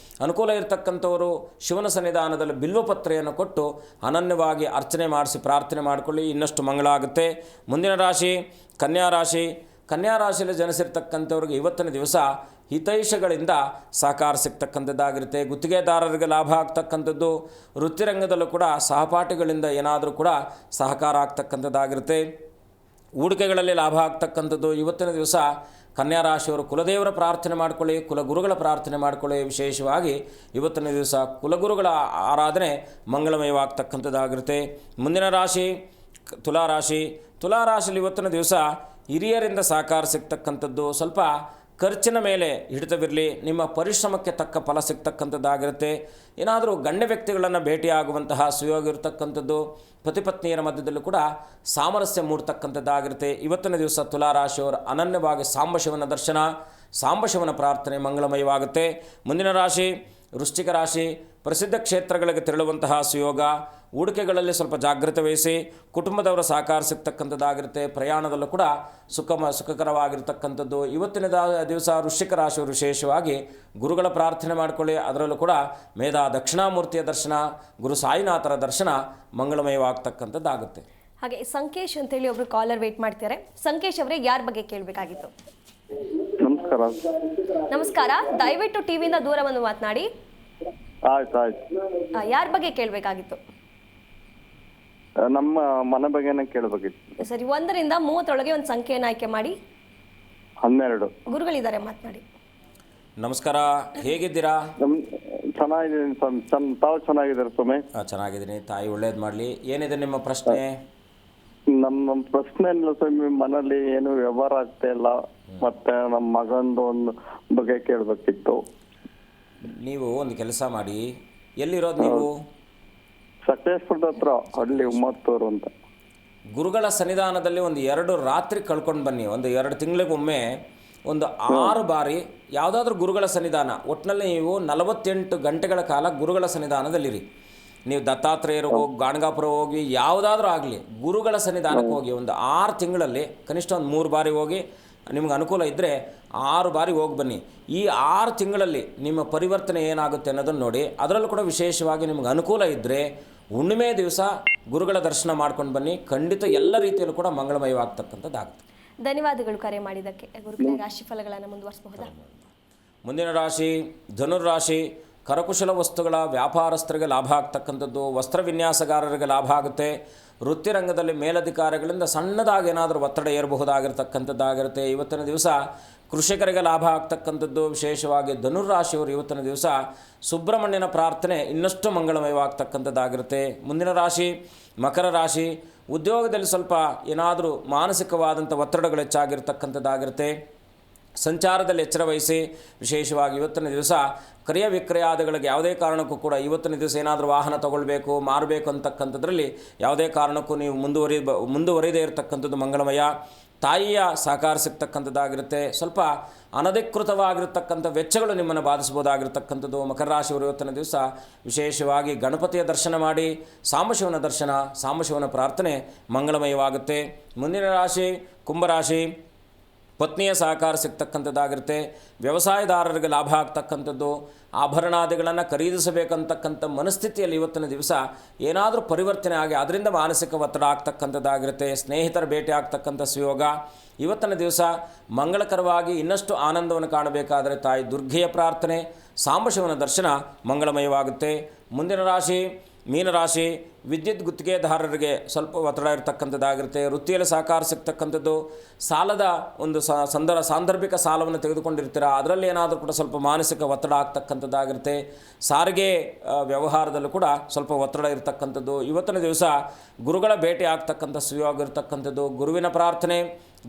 S4: ಅನುಕೂಲ ಇರತಕ್ಕಂಥವರು ಶಿವನ ಸನ್ನಿಧಾನದಲ್ಲಿ ಬಿಲ್ವಪತ್ರೆಯನ್ನು ಕೊಟ್ಟು ಅನನ್ಯವಾಗಿ ಅರ್ಚನೆ ಮಾಡಿಸಿ ಪ್ರಾರ್ಥನೆ ಮಾಡಿಕೊಳ್ಳಿ, ಇನ್ನಷ್ಟು ಮಂಗಳ ಆಗುತ್ತೆ. ಮುಂದಿನ ರಾಶಿ ಕನ್ಯಾ ರಾಶಿ. ಕನ್ಯಾ ರಾಶಿಯಲ್ಲಿ ಜನಿಸಿರ್ತಕ್ಕಂಥವ್ರಿಗೆ ಇವತ್ತಿನ ದಿವಸ ಹಿತೈಷಗಳಿಂದ ಸಹಕಾರ ಸಿಗ್ತಕ್ಕಂಥದ್ದಾಗಿರುತ್ತೆ. ಗುತ್ತಿಗೆದಾರರಿಗೆ ಲಾಭ ಆಗ್ತಕ್ಕಂಥದ್ದು. ವೃತ್ತಿರಂಗದಲ್ಲೂ ಕೂಡ ಸಹಪಾಠಿಗಳಿಂದ ಏನಾದರೂ ಕೂಡ ಸಹಕಾರ ಆಗ್ತಕ್ಕಂಥದ್ದಾಗಿರುತ್ತೆ. ಹೂಡಿಕೆಗಳಲ್ಲಿ ಲಾಭ ಆಗ್ತಕ್ಕಂಥದ್ದು. ಇವತ್ತಿನ ದಿವಸ ಕನ್ಯಾ ರಾಶಿಯವರು ಕುಲದೇವರ ಪ್ರಾರ್ಥನೆ ಮಾಡ್ಕೊಳ್ಳಿ, ಕುಲಗುರುಗಳ ಪ್ರಾರ್ಥನೆ ಮಾಡ್ಕೊಳ್ಳಿ. ವಿಶೇಷವಾಗಿ ಇವತ್ತಿನ ದಿವಸ ಕುಲಗುರುಗಳ ಆರಾಧನೆ ಮಂಗಳಮಯವಾಗ್ತಕ್ಕಂಥದ್ದಾಗಿರುತ್ತೆ. ಮುಂದಿನ ರಾಶಿ ತುಲಾರಾಶಿ. ತುಲಾರಾಶಿಯಲ್ಲಿ ಇವತ್ತಿನ ದಿವಸ ಹಿರಿಯರಿಂದ ಸಹಕಾರ ಸಿಗ್ತಕ್ಕಂಥದ್ದು. ಸ್ವಲ್ಪ ಖರ್ಚಿನ ಮೇಲೆ ಹಿಡಿತವಿರಲಿ, ನಿಮ್ಮ ಪರಿಶ್ರಮಕ್ಕೆ ತಕ್ಕ ಫಲ ಸಿಗ್ತಕ್ಕಂಥದ್ದಾಗಿರುತ್ತೆ. ಏನಾದರೂ ಗಣ್ಯ ವ್ಯಕ್ತಿಗಳನ್ನು ಭೇಟಿಯಾಗುವಂತಹ ಸುಯೋಗ ಇರತಕ್ಕಂಥದ್ದು. ಪತಿಪತ್ನಿಯರ ಮಧ್ಯದಲ್ಲೂ ಕೂಡ ಸಾಮರಸ್ಯ ಮೂಡ್ತಕ್ಕಂಥದ್ದಾಗಿರುತ್ತೆ. ಇವತ್ತಿನ ದಿವಸ ತುಲಾರಾಶಿಯವರು ಅನನ್ಯವಾಗಿ ಸಾಂಬಶಿವನ ದರ್ಶನ, ಸಾಂಬಶಿವನ ಪ್ರಾರ್ಥನೆ ಮಂಗಳಮಯವಾಗುತ್ತೆ. ಮುಂದಿನ ರಾಶಿ ವೃಶ್ಚಿಕ ರಾಶಿ. ಪ್ರಸಿದ್ಧ ಕ್ಷೇತ್ರಗಳಿಗೆ ತೆರಳುವಂತಹ ಸುಯೋಗ. ಹೂಡಿಕೆಗಳಲ್ಲಿ ಸ್ವಲ್ಪ ಜಾಗ್ರತೆ ವಹಿಸಿ, ಕುಟುಂಬದವರ ಸಹಕಾರ ಸಿಗ್ತಕ್ಕಂಥದ್ದಾಗಿರುತ್ತೆ. ಪ್ರಯಾಣದಲ್ಲೂ ಕೂಡ ಸುಖಕರವಾಗಿರ್ತಕ್ಕಂಥದ್ದು. ಇವತ್ತಿನ ದಿವಸ ವೃಶ್ಚಿಕ ರಾಶಿಯವರು ವಿಶೇಷವಾಗಿ ಗುರುಗಳ ಪ್ರಾರ್ಥನೆ ಮಾಡಿಕೊಳ್ಳಿ. ಅದರಲ್ಲೂ ಕೂಡ ಮೇಧಾ ದಕ್ಷಿಣಾಮೂರ್ತಿಯ ದರ್ಶನ, ಗುರು ಸಾಯಿನಾಥರ ದರ್ಶನ ಮಂಗಳಮಯವಾಗ್ತಕ್ಕಂಥದ್ದಾಗುತ್ತೆ.
S3: ಹಾಗೆ ಸಂಕೇಶ್ ಅಂತೇಳಿ ಒಬ್ರು ಕಾಲರ್ ವೇಟ್ ಮಾಡ್ತಾರೆ. ಸಂಕೇಶ್ ಅವರೇ, ಯಾರ ಬಗ್ಗೆ ಕೇಳಬೇಕಾಗಿತ್ತು?
S7: ನಮಸ್ಕಾರ.
S3: ನಮಸ್ಕಾರ, ದಯವಿಟ್ಟು ಟಿವಿಯಿಂದ ದೂರ ಬಂದು ಮಾತನಾಡಿ.
S7: ಆಯ್ತು.
S3: ಯಾರ ಬಗ್ಗೆ ಕೇಳಬೇಕಾಗಿತ್ತು?
S7: ನಮ್ಮ ಮನೆ ಬಗ್ಗೆನೇ ಕೇಳಬೇಕಿತ್ತು.
S3: ಸರಿ, 1ರಿಂದ 30 ಒಂದು ಸಂಖ್ಯೆಯನ್ನು ಆಯ್ಕೆ ಮಾಡಿ.
S7: 12.
S3: ಗುರುಗಳಿದ್ದಾರೆ, ಮಾತನಾಡಿ.
S4: ನಮಸ್ಕಾರ, ಹೇಗಿದ್ದೀರಾ?
S7: ಚೆನ್ನಾಗಿದ್ದೀನಿ ಸ್ವಾಮಿ. ತಾವು ಚೆನ್ನಾಗಿದ್ದೀರಾ ಸ್ವಾಮಿ?
S4: ಚೆನ್ನಾಗಿದ್ದೀನಿ ತಾಯಿ, ಒಳ್ಳೇದು ಮಾಡಲಿ. ಏನಿದೆ ನಿಮ್ಮ ಪ್ರಶ್ನೆ?
S7: ನಮ್ಮ ಪ್ರಶ್ನೆ ಇಲ್ಲ ಸ್ವಾಮಿ, ಮನೇಲಿ ಏನು ವ್ಯವಹಾರ ಆಗ್ತಾ ಇಲ್ಲ, ಮತ್ತೆ ನಮ್ಮ ಮಗಂದು ಒಂದು ಬಗ್ಗೆ ಕೇಳಬೇಕಿತ್ತು.
S4: ನೀವು ಒಂದು ಕೆಲಸ ಮಾಡಿ, ಎಲ್ಲಿರೋದು ನೀವು?
S7: ಸಕಲೇಶ್ಪುರದ ಹತ್ರ, ಹಳ್ಳಿ ಉಮ್ಮತ್ತೂರು ಅಂತ.
S4: ಗುರುಗಳ ಸನ್ನಿಧಾನದಲ್ಲಿ ಒಂದು 2 ರಾತ್ರಿ ಕಳ್ಕೊಂಡು ಬನ್ನಿ. ಒಂದು 2 ತಿಂಗಳಿಗೊಮ್ಮೆ ಒಂದು 6 ಬಾರಿ ಯಾವುದಾದ್ರೂ ಗುರುಗಳ ಸನ್ನಿಧಾನ, ಒಟ್ಟಿನಲ್ಲಿ ನೀವು 48 ಗಂಟೆಗಳ ಕಾಲ ಗುರುಗಳ ಸನ್ನಿಧಾನದಲ್ಲಿರಿ. ನೀವು ದತ್ತಾತ್ರೇಯರಿಗೆ ಹೋಗಿ, ಗಾಣಗಾಪುರ ಹೋಗಿ, ಯಾವುದಾದ್ರೂ ಆಗಲಿ ಗುರುಗಳ ಸನ್ನಿಧಾನಕ್ಕೆ ಹೋಗಿ ಒಂದು 6 ತಿಂಗಳಲ್ಲಿ ಕನಿಷ್ಠ ಒಂದು 3 ಬಾರಿ ಹೋಗಿ, ನಿಮ್ಗೆ ಅನುಕೂಲ ಇದ್ದರೆ 6 ಬಾರಿ ಹೋಗಿ ಬನ್ನಿ. ಈ 6 ತಿಂಗಳಲ್ಲಿ ನಿಮ್ಮ ಪರಿವರ್ತನೆ ಏನಾಗುತ್ತೆ ಅನ್ನೋದನ್ನು ನೋಡಿ. ಅದರಲ್ಲೂ ಕೂಡ ವಿಶೇಷವಾಗಿ ನಿಮ್ಗೆ ಅನುಕೂಲ ಇದ್ದರೆ ಹುಣ್ಣಿಮೆ ದಿವಸ ಗುರುಗಳ ದರ್ಶನ ಮಾಡ್ಕೊಂಡು ಬನ್ನಿ, ಖಂಡಿತ ಎಲ್ಲ ರೀತಿಯಲ್ಲೂ ಕೂಡ ಮಂಗಳಮಯವಾಗ್ತಕ್ಕಂಥದ್ದಾಗುತ್ತೆ.
S3: ಧನ್ಯವಾದಗಳು ಕರೆ ಮಾಡಿದ್ದಕ್ಕೆ. ಗುರುಗಳೇ, ರಾಶಿ ಫಲಗಳನ್ನು ಮುಂದುವರಿಸಬಹುದಾ?
S4: ಮುಂದಿನ ರಾಶಿ ಧನುರ್ರಾಶಿ. ಕರಕುಶಲ ವಸ್ತುಗಳ ವ್ಯಾಪಾರಸ್ಥರಿಗೆ ಲಾಭ ಆಗ್ತಕ್ಕಂಥದ್ದು, ವಸ್ತ್ರ ವಿನ್ಯಾಸಗಾರರಿಗೆ ಲಾಭ ಆಗುತ್ತೆ. ವೃತ್ತಿ ರಂಗದಲ್ಲಿ ಮೇಲಧಿಕಾರಿಗಳಿಂದ ಸಣ್ಣದಾಗಿ ಏನಾದರೂ ಒತ್ತಡ ಏರಬಹುದಾಗಿರ್ತಕ್ಕಂಥದ್ದಾಗಿರುತ್ತೆ. ಇವತ್ತಿನ ದಿವಸ ಕೃಷಿಕರಿಗೆ ಲಾಭ ಆಗ್ತಕ್ಕಂಥದ್ದು. ವಿಶೇಷವಾಗಿ ಧನುರ್ರಾಶಿಯವರು ಇವತ್ತಿನ ದಿವಸ ಸುಬ್ರಹ್ಮಣ್ಯನ ಪ್ರಾರ್ಥನೆ ಇನ್ನಷ್ಟು ಮಂಗಳಮಯವಾಗ್ತಕ್ಕಂಥದ್ದಾಗಿರುತ್ತೆ. ಮುಂದಿನ ರಾಶಿ ಮಕರ ರಾಶಿ. ಉದ್ಯೋಗದಲ್ಲಿ ಸ್ವಲ್ಪ ಏನಾದರೂ ಮಾನಸಿಕವಾದಂಥ ಒತ್ತಡಗಳು ಹೆಚ್ಚಾಗಿರ್ತಕ್ಕಂಥದ್ದಾಗಿರುತ್ತೆ. ಸಂಚಾರದಲ್ಲಿ ಎಚ್ಚರ ವಹಿಸಿ. ವಿಶೇಷವಾಗಿ ಇವತ್ತಿನ ದಿವಸ ಕ್ರಯ ವಿಕ್ರಯಾದಿಗಳಿಗೆ ಯಾವುದೇ ಕಾರಣಕ್ಕೂ ಕೂಡ ಇವತ್ತಿನ ದಿವಸ ಏನಾದರೂ ವಾಹನ ತಗೊಳ್ಬೇಕು, ಮಾರಬೇಕು ಅಂತಕ್ಕಂಥದ್ರಲ್ಲಿ ಯಾವುದೇ ಕಾರಣಕ್ಕೂ ನೀವು ಮುಂದುವರಿದೇ ಇರತಕ್ಕಂಥದ್ದು ಮಂಗಳಮಯ. ತಾಯಿಯ ಸಹಕಾರ ಸಿಗ್ತಕ್ಕಂಥದ್ದಾಗಿರುತ್ತೆ. ಸ್ವಲ್ಪ ಅನಧಿಕೃತವಾಗಿರ್ತಕ್ಕಂಥ ವೆಚ್ಚಗಳು ನಿಮ್ಮನ್ನು ಬಾಧಿಸ್ಬೋದಾಗಿರ್ತಕ್ಕಂಥದ್ದು. ಮಕರ ರಾಶಿಯವರು ಇವತ್ತಿನ ದಿವಸ ವಿಶೇಷವಾಗಿ ಗಣಪತಿಯ ದರ್ಶನ ಮಾಡಿ, ಸಾಂಬಶಿವನ ದರ್ಶನ, ಸಾಂಬಶಿವನ ಪ್ರಾರ್ಥನೆ ಮಂಗಳಮಯವಾಗುತ್ತೆ. ಮುಂದಿನ ರಾಶಿ ಕುಂಭರಾಶಿ. ಪತ್ನಿಯ ಸಹಕಾರ ಸಿಗ್ತಕ್ಕಂಥದ್ದಾಗಿರುತ್ತೆ. ವ್ಯವಸಾಯದಾರರಿಗೆ ಲಾಭ ಆಗ್ತಕ್ಕಂಥದ್ದು. ಆಭರಣಾದಿಗಳನ್ನು ಖರೀದಿಸಬೇಕಂತಕ್ಕಂಥ ಮನಸ್ಥಿತಿಯಲ್ಲಿ ಇವತ್ತಿನ ದಿವಸ ಏನಾದರೂ ಪರಿವರ್ತನೆ ಆಗಿ ಅದರಿಂದ ಮಾನಸಿಕ ಒತ್ತಡ ಆಗ್ತಕ್ಕಂಥದ್ದಾಗಿರುತ್ತೆ. ಸ್ನೇಹಿತರ ಭೇಟಿ ಆಗ್ತಕ್ಕಂಥ ಸುಯೋಗ. ಇವತ್ತಿನ ದಿವಸ ಮಂಗಳಕರವಾಗಿ ಇನ್ನಷ್ಟು ಆನಂದವನ್ನು ಕಾಣಬೇಕಾದರೆ ತಾಯಿ ದುರ್ಗೆಯ ಪ್ರಾರ್ಥನೆ, ಸಾಂಬಶಿವನ ದರ್ಶನ ಮಂಗಳಮಯವಾಗುತ್ತೆ. ಮುಂದಿನ ರಾಶಿ ಮೀನರಾಶಿ. ವಿದ್ಯುತ್ ಗುತ್ತಿಗೆದಾರರಿಗೆ ಸ್ವಲ್ಪ ಒತ್ತಡ ಇರತಕ್ಕಂಥದ್ದಾಗಿರುತ್ತೆ. ವೃತ್ತಿಯಲ್ಲಿ ಸಹಕಾರ ಸಿಗ್ತಕ್ಕಂಥದ್ದು. ಸಾಲದ ಒಂದು ಸಾಂದರ್ಭಿಕ ಸಾಲವನ್ನು ತೆಗೆದುಕೊಂಡಿರ್ತೀರ, ಅದರಲ್ಲಿ ಏನಾದರೂ ಕೂಡ ಸ್ವಲ್ಪ ಮಾನಸಿಕ ಒತ್ತಡ ಆಗ್ತಕ್ಕಂಥದ್ದಾಗಿರುತ್ತೆ. ಸಾರಿಗೆ ವ್ಯವಹಾರದಲ್ಲೂ ಕೂಡ ಸ್ವಲ್ಪ ಒತ್ತಡ ಇರತಕ್ಕಂಥದ್ದು. ಇವತ್ತಿನ ದಿವಸ ಗುರುಗಳ ಭೇಟಿ ಆಗ್ತಕ್ಕಂಥ ಸುಯೋಗ ಇರತಕ್ಕಂಥದ್ದು. ಗುರುವಿನ ಪ್ರಾರ್ಥನೆ,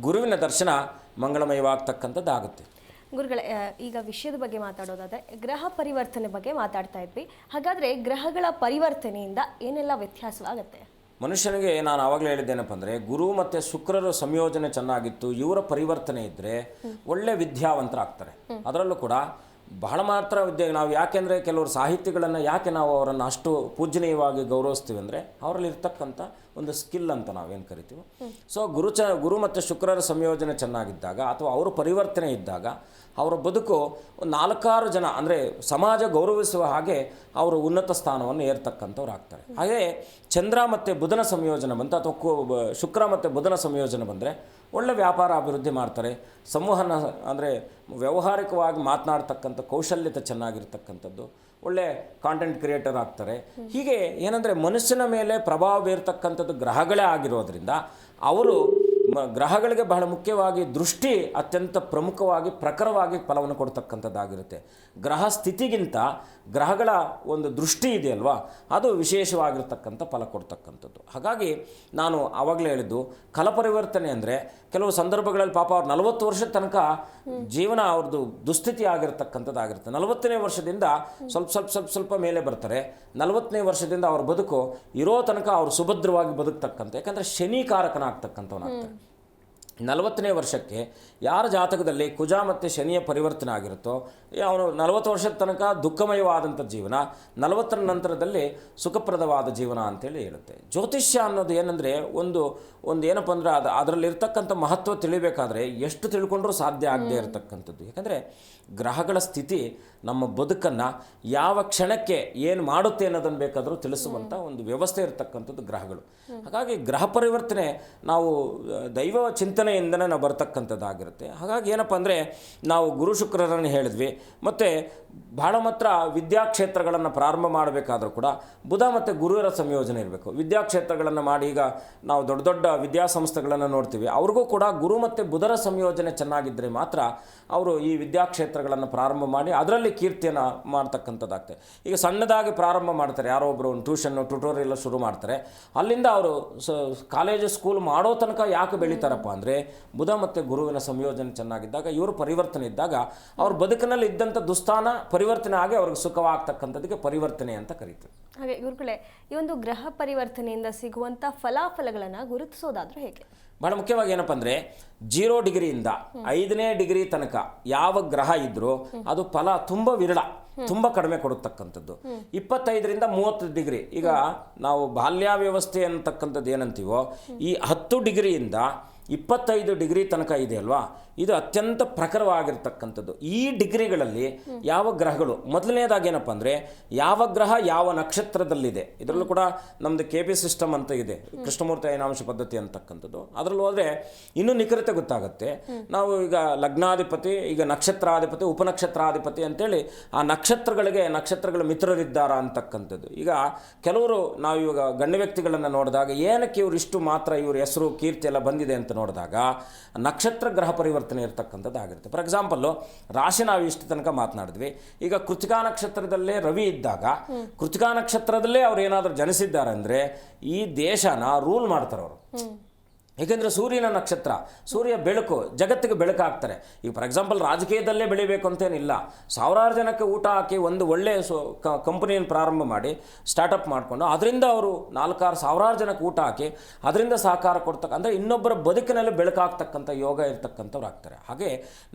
S4: ಗುರುವಿನ ದರ್ಶನ ಮಂಗಳಮಯವಾಗ್ತಕ್ಕಂಥದ್ದಾಗುತ್ತೆ.
S3: ಗುರುಗಳೇ, ಈಗ ವಿಷಯದ ಬಗ್ಗೆ ಮಾತಾಡೋದಾದರೆ ಗ್ರಹ ಪರಿವರ್ತನೆ ಬಗ್ಗೆ ಮಾತಾಡ್ತಾ ಇದ್ವಿ. ಹಾಗಾದರೆ ಗ್ರಹಗಳ ಪರಿವರ್ತನೆಯಿಂದ ಏನೆಲ್ಲ ವ್ಯತ್ಯಾಸವಾಗುತ್ತೆ?
S4: ಮನುಷ್ಯನಿಗೆ ನಾನು ಆವಾಗಲೇ ಹೇಳಿದ್ದೇನಪ್ಪ ಅಂದರೆ, ಗುರು ಮತ್ತು ಶುಕ್ರರ ಸಂಯೋಜನೆ ಚೆನ್ನಾಗಿತ್ತು, ಇವರ ಪರಿವರ್ತನೆ ಇದ್ದರೆ ಒಳ್ಳೆ ವಿದ್ಯಾವಂತರಾಗ್ತಾರೆ. ಅದರಲ್ಲೂ ಕೂಡ ಬಹಳ ಮಾತ್ರ ವಿದ್ಯೆ. ನಾವು ಯಾಕೆಂದರೆ ಕೆಲವರು ಸಾಹಿತಿಗಳನ್ನು ಯಾಕೆ ನಾವು ಅವರನ್ನು ಅಷ್ಟು ಪೂಜನೀಯವಾಗಿ ಗೌರವಿಸ್ತೀವಿ ಅಂದರೆ, ಅವರಲ್ಲಿ ಇರ್ತಕ್ಕಂಥ ಒಂದು ಸ್ಕಿಲ್ ಅಂತ ನಾವೇನು ಕರಿತೀವಿ. ಸೊ ಗುರು ಮತ್ತು ಶುಕ್ರರ ಸಂಯೋಜನೆ ಚೆನ್ನಾಗಿದ್ದಾಗ ಅಥವಾ ಅವರು ಪರಿವರ್ತನೆ ಇದ್ದಾಗ ಅವರ ಬದುಕು ಒಂದು 4-6 ಜನ ಅಂದರೆ ಸಮಾಜ ಗೌರವಿಸುವ ಹಾಗೆ ಅವರು ಉನ್ನತ ಸ್ಥಾನವನ್ನು ಏರ್ತಕ್ಕಂಥವ್ರು ಆಗ್ತಾರೆ. ಹಾಗೆ ಚಂದ್ರ ಮತ್ತು ಬುಧನ ಸಂಯೋಜನೆ ಬಂತು ಅಥವಾ ಶುಕ್ರ ಮತ್ತು ಬುಧನ ಸಂಯೋಜನೆ ಬಂದರೆ ಒಳ್ಳೆ ವ್ಯಾಪಾರ ಅಭಿವೃದ್ಧಿ ಮಾಡ್ತಾರೆ. ಸಂವಹನ ಅಂದರೆ ವ್ಯಾವಹಾರಿಕವಾಗಿ ಮಾತನಾಡ್ತಕ್ಕಂಥ ಕೌಶಲ್ಯತೆ ಚೆನ್ನಾಗಿರ್ತಕ್ಕಂಥದ್ದು, ಒಳ್ಳೆ ಕಾಂಟೆಂಟ್ ಕ್ರಿಯೇಟರ್ ಆಗ್ತಾರೆ. ಹೀಗೆ ಏನಂದರೆ ಮನುಷ್ಯನ ಮೇಲೆ ಪ್ರಭಾವ ಬೀರ್ತಕ್ಕಂಥದ್ದು ಗ್ರಹಗಳೇ ಆಗಿರೋದ್ರಿಂದ ಅವರು ಗ್ರಹಗಳಿಗೆ ಬಹಳ ಮುಖ್ಯವಾಗಿ ದೃಷ್ಟಿ ಅತ್ಯಂತ ಪ್ರಮುಖವಾಗಿ ಪ್ರಖರವಾಗಿ ಫಲವನ್ನು ಕೊಡ್ತಕ್ಕಂಥದ್ದಾಗಿರುತ್ತೆ. ಗ್ರಹ ಸ್ಥಿತಿಗಿಂತ ಗ್ರಹಗಳ ಒಂದು ದೃಷ್ಟಿ ಇದೆಯಲ್ವಾ, ಅದು ವಿಶೇಷವಾಗಿರ್ತಕ್ಕಂಥ ಫಲ ಕೊಡ್ತಕ್ಕಂಥದ್ದು. ಹಾಗಾಗಿ ನಾನು ಆವಾಗಲೇ ಹೇಳಿದ್ದು ಫಲಪರಿವರ್ತನೆ ಅಂದರೆ ಕೆಲವು ಸಂದರ್ಭಗಳಲ್ಲಿ ಪಾಪ ಅವ್ರು 40 ವರ್ಷದ ತನಕ ಜೀವನ ಅವ್ರದ್ದು ದುಸ್ಥಿತಿ ಆಗಿರ್ತಕ್ಕಂಥದ್ದಾಗಿರುತ್ತೆ. 40ನೇ ವರ್ಷದಿಂದ ಸ್ವಲ್ಪ ಮೇಲೆ ಬರ್ತಾರೆ. 40ನೇ ವರ್ಷದಿಂದ ಅವ್ರ ಬದುಕು ಇರೋ ತನಕ ಅವರು ಸುಭದ್ರವಾಗಿ ಬದುಕ್ತಕ್ಕಂಥ, ಯಾಕಂದರೆ ಶನಿಕಾರಕನಾಗ್ತಕ್ಕಂಥವನಾಗ್ತಾರೆ. 40ನೇ ವರ್ಷಕ್ಕೆ ಯಾರ ಜಾತಕದಲ್ಲಿ ಕುಜ ಮತ್ತು ಶನಿಯ ಪರಿವರ್ತನೆ ಆಗಿರುತ್ತೋ ಅವನು 40 ವರ್ಷದ ತನಕ ದುಃಖಮಯವಾದಂಥ ಜೀವನ, 40ರ ನಂತರದಲ್ಲಿ ಸುಖಪ್ರದವಾದ ಜೀವನ ಅಂತೇಳಿ ಹೇಳುತ್ತೆ. ಜ್ಯೋತಿಷ್ಯ ಅನ್ನೋದು ಏನಂದರೆ ಒಂದು ಏನಪ್ಪ ಅಂದರೆ ಅದರಲ್ಲಿರ್ತಕ್ಕಂಥ ಮಹತ್ವ ತಿಳಿಬೇಕಾದ್ರೆ ಎಷ್ಟು ತಿಳ್ಕೊಂಡ್ರೂ ಸಾಧ್ಯ ಆಗದೆ ಇರತಕ್ಕಂಥದ್ದು. ಯಾಕಂದರೆ ಗ್ರಹಗಳ ಸ್ಥಿತಿ ನಮ್ಮ ಬದುಕನ್ನು ಯಾವ ಕ್ಷಣಕ್ಕೆ ಏನು ಮಾಡುತ್ತೆ ಅನ್ನೋದನ್ನು ಬೇಕಾದರೂ ತಿಳಿಸುವಂಥ ಒಂದು ವ್ಯವಸ್ಥೆ ಇರತಕ್ಕಂಥದ್ದು ಗ್ರಹಗಳು. ಹಾಗಾಗಿ ಗ್ರಹ ಪರಿವರ್ತನೆ ನಾವು ದೈವ ಚಿಂತನೆಯಿಂದನೇ ನಾವು ಬರ್ತಕ್ಕಂಥದ್ದಾಗಿರುತ್ತೆ. ಹಾಗಾಗಿ ಏನಪ್ಪ ಅಂದರೆ ನಾವು ಗುರು ಶುಕ್ರರನ್ನು ಹೇಳಿದ್ವಿ. ಮತ್ತು ಬಹಳ ಮಾತ್ರ ವಿದ್ಯಾಕ್ಷೇತ್ರಗಳನ್ನು ಪ್ರಾರಂಭ ಮಾಡಬೇಕಾದ್ರೂ ಕೂಡ ಬುಧ ಮತ್ತು ಗುರುವರ ಸಂಯೋಜನೆ ಇರಬೇಕು. ವಿದ್ಯಾಕ್ಷೇತ್ರಗಳನ್ನು ಮಾಡಿ ಈಗ ನಾವು ದೊಡ್ಡ ದೊಡ್ಡ ವಿದ್ಯಾಸಂಸ್ಥೆಗಳನ್ನು ನೋಡ್ತೀವಿ, ಅವ್ರಿಗೂ ಕೂಡ ಗುರು ಮತ್ತು ಬುಧರ ಸಂಯೋಜನೆ ಚೆನ್ನಾಗಿದ್ದರೆ ಮಾತ್ರ ಅವರು ಈ ವಿದ್ಯಾಕ್ಷೇತ್ರಗಳನ್ನು ಪ್ರಾರಂಭ ಮಾಡಿ ಅದರಲ್ಲಿ ಕೀರ್ತಿಯನ್ನು ಮಾಡ್ತಕ್ಕಂಥದ್ದಾಗ್ತದೆ. ಈಗ ಸಣ್ಣದಾಗಿ ಪ್ರಾರಂಭ ಮಾಡ್ತಾರೆ, ಯಾರೋ ಒಬ್ಬರು ಒಂದು ಟ್ಯುಟೋರಿಯಲ್ ಶುರು ಮಾಡ್ತಾರೆ, ಅಲ್ಲಿಂದ ಅವರು ಕಾಲೇಜು ಸ್ಕೂಲ್ ಮಾಡೋ ತನಕ ಯಾಕೆ ಬೆಳೀತಾರಪ್ಪ ಅಂದರೆ ಬುಧ ಮತ್ತು ಗುರುವಿನ ಸಂಯೋಜನೆ ಚೆನ್ನಾಗಿದ್ದಾಗ, ಇವರು ಪರಿವರ್ತನೆ ಇದ್ದಾಗ ಅವ್ರ ಬದುಕಿನಲ್ಲಿ ಇದ್ದಂಥ ದುಸ್ಥಾನ ಪರಿವರ್ತನೆ ಆಗಿ ಅವ್ರಿಗೆ ಸುಖವಾಗ್ತಕ್ಕಂಥದ್ದಕ್ಕೆ ಪರಿವರ್ತನೆ ಅಂತ ಕರೀತಾರೆ.
S3: ಹಾಗೆ ಗುರುಗಳೇ, ಈ ಒಂದು ಗ್ರಹ ಪರಿವರ್ತನೆಯಿಂದ ಸಿಗುವಂಥ ಫಲಾಫಲಗಳನ್ನು ಗುರುತಿಸೋದಾದ್ರೂ ಹೇಗೆ?
S4: ಬಹಳ ಮುಖ್ಯವಾಗಿ ಏನಪ್ಪ ಅಂದರೆ 0 ಡಿಗ್ರಿಯಿಂದ 5ನೇ ಡಿಗ್ರಿ ತನಕ ಯಾವ ಗ್ರಹ ಇದ್ರೂ ಅದು ಫಲ ತುಂಬ ವಿರಳ, ತುಂಬ ಕಡಿಮೆ ಕೊಡತಕ್ಕಂಥದ್ದು. 25ರಿಂದ 30 ಡಿಗ್ರಿ, ಈಗ ನಾವು ಬಾಲ್ಯ ವ್ಯವಸ್ಥೆ ಅಂತಕ್ಕಂಥದ್ದು ಏನಂತೀವೋ, ಈ 10 ಡಿಗ್ರಿಯಿಂದ 25 ಡಿಗ್ರಿ ತನಕ ಇದೆ ಅಲ್ವಾ, ಇದು ಅತ್ಯಂತ ಪ್ರಖರವಾಗಿರ್ತಕ್ಕಂಥದ್ದು. ಈ ಡಿಗ್ರಿಗಳಲ್ಲಿ ಯಾವ ಗ್ರಹಗಳು, ಮೊದಲನೇದಾಗಿ ಏನಪ್ಪ ಅಂದರೆ ಯಾವ ಗ್ರಹ ಯಾವ ನಕ್ಷತ್ರದಲ್ಲಿದೆ, ಇದರಲ್ಲೂ ಕೂಡ ನಮ್ಮದು KP ಸಿಸ್ಟಮ್ ಅಂತ ಇದೆ, ಕೃಷ್ಣಮೂರ್ತಿ ಅಯನಾಂಶ ಪದ್ಧತಿ ಅಂತಕ್ಕಂಥದ್ದು. ಅದರಲ್ಲಿ ಹೋದರೆ ಇನ್ನೂ ನಿಖರತೆ ಗೊತ್ತಾಗುತ್ತೆ. ನಾವು ಈಗ ಲಗ್ನಾಧಿಪತಿ, ಈಗ ನಕ್ಷತ್ರಾಧಿಪತಿ, ಉಪನಕ್ಷತ್ರಾಧಿಪತಿ ಅಂತೇಳಿ ಆ ನಕ್ಷತ್ರಗಳ ಮಿತ್ರರಿದ್ದಾರಾ ಅಂತಕ್ಕಂಥದ್ದು. ಈಗ ಕೆಲವರು ನಾವು ಇವಾಗ ಗಣ್ಯ ವ್ಯಕ್ತಿಗಳನ್ನು ನೋಡಿದಾಗ ಏನಕ್ಕೆ ಇವರು ಇಷ್ಟು ಮಾತ್ರ ಇವ್ರ ಹೆಸರು ಕೀರ್ತಿ ಎಲ್ಲ ಬಂದಿದೆ ಅಂತ ನೋಡಿದಾಗ ನಕ್ಷತ್ರ ಗ್ರಹ ಪರಿವರ್ತನೆ ಇರತಕ್ಕಂಥದ್ದು ಆಗಿರುತ್ತೆ. ಫಾರ್ ಎಕ್ಸಾಂಪಲ್ಲು ರಾಶಿ ನಾವು ಇಷ್ಟು ತನಕ ಮಾತನಾಡಿದ್ವಿ. ಈಗ ಕೃತಿಕಾ ನಕ್ಷತ್ರದಲ್ಲೇ ರವಿ ಇದ್ದಾಗ ಕೃತಿಕಾ ನಕ್ಷತ್ರದಲ್ಲೇ ಅವ್ರು ಏನಾದರೂ ಜನಿಸಿದ್ದಾರೆ ಅಂದರೆ ಈ ದೇಶನ ರೂಲ್ ಮಾಡ್ತಾರೆ ಅವರು. ಏಕೆಂದರೆ ಸೂರ್ಯನ ನಕ್ಷತ್ರ, ಸೂರ್ಯ ಬೆಳಕು, ಜಗತ್ತಿಗೆ ಬೆಳಕಾಗ್ತಾರೆ. ಈಗ ಫಾರ್ ಎಕ್ಸಾಂಪಲ್ ರಾಜಕೀಯದಲ್ಲೇ ಬೆಳಿಬೇಕು ಅಂತೇನಿಲ್ಲ, ಸಾವಿರಾರು ಜನಕ್ಕೆ ಊಟ ಹಾಕಿ ಒಂದು ಒಳ್ಳೆಯ ಕಂಪನಿಯನ್ನು ಪ್ರಾರಂಭ ಮಾಡಿ ಸ್ಟಾರ್ಟಪ್ ಮಾಡಿಕೊಂಡು ಅದರಿಂದ ಅವರು 4-6 ಸಾವಿರಾರು ಜನಕ್ಕೆ ಊಟ ಹಾಕಿ ಅದರಿಂದ ಸಹಕಾರ ಕೊಡ್ತಕ್ಕ, ಅಂದರೆ ಇನ್ನೊಬ್ಬರ ಬದುಕಿನಲ್ಲಿ ಬೆಳಕಾಗ್ತಕ್ಕಂಥ ಯೋಗ ಇರ್ತಕ್ಕಂಥವ್ರು ಆಗ್ತಾರೆ. ಹಾಗೆ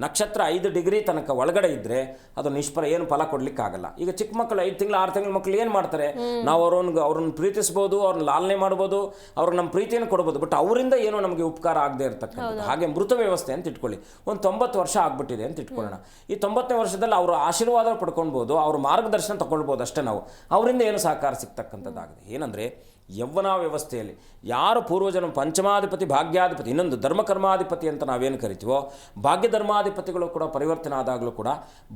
S4: ನಕ್ಷತ್ರ 5 ಡಿಗ್ರಿ ತನಕ ಒಳಗಡೆ ಇದ್ದರೆ ಅದು ನಿಷ್ಫಲ, ಏನು ಫಲ ಕೊಡಲಿಕ್ಕಾಗಲ್ಲ. ಈಗ ಚಿಕ್ಕ ಮಕ್ಕಳು 5 ತಿಂಗಳು 6 ತಿಂಗಳ ಮಕ್ಕಳು ಏನು ಮಾಡ್ತಾರೆ, ನಾವು ಅವ್ರನ್ನ ಪ್ರೀತಿಸ್ಬೋದು, ಅವ್ರನ್ನ ಲಾಲನೆ ಮಾಡ್ಬೋದು, ಅವ್ರಿಗೆ ನಮ್ಮ ಪ್ರೀತಿಯನ್ನು ಕೊಡ್ಬೋದು, ಬಟ್ ಅವರಿಂದ ಏನು ನಮಗೆ ಉಪಕಾರ ಆಗದೆ ಇರತಕ್ಕಂಥದ್ದು. ಹಾಗೆ ಮೃತ ವ್ಯವಸ್ಥೆ ಅಂತ ಇಟ್ಕೊಳ್ಳಿ, ಒಂದು 90 ವರ್ಷ ಆಗ್ಬಿಟ್ಟಿದೆ ಅಂತ ಇಟ್ಕೊಳ್ಳೋಣ. ಈ 90ನೇ ವರ್ಷದಲ್ಲಿ ಅವರ ಆಶೀರ್ವಾದ ಪಡ್ಕೊಳ್ಬೋದು, ಅವ್ರ ಮಾರ್ಗದರ್ಶನ ತಗೊಳ್ಬೋದು ಅಷ್ಟೇ. ನಾವು ಅವರಿಂದ ಏನು ಸಹಕಾರ ಸಿಗ್ತಕ್ಕಂಥದ್ದಾಗಿದೆ. ಏನಂದರೆ ಯೌವನ ವ್ಯವಸ್ಥೆಯಲ್ಲಿ ಯಾರು ಪೂರ್ವಜನ ಪಂಚಮಾಧಿಪತಿ, ಭಾಗ್ಯಾಧಿಪತಿ, ಇನ್ನೊಂದು ಧರ್ಮಕರ್ಮಾಧಿಪತಿ ಅಂತ ನಾವೇನು ಕರಿತೀವೋ, ಭಾಗ್ಯ ಧರ್ಮಾಧಿಪತಿಗಳು ಕೂಡ ಪರಿವರ್ತನೆ ಆದಾಗಲೂ ಕೂಡ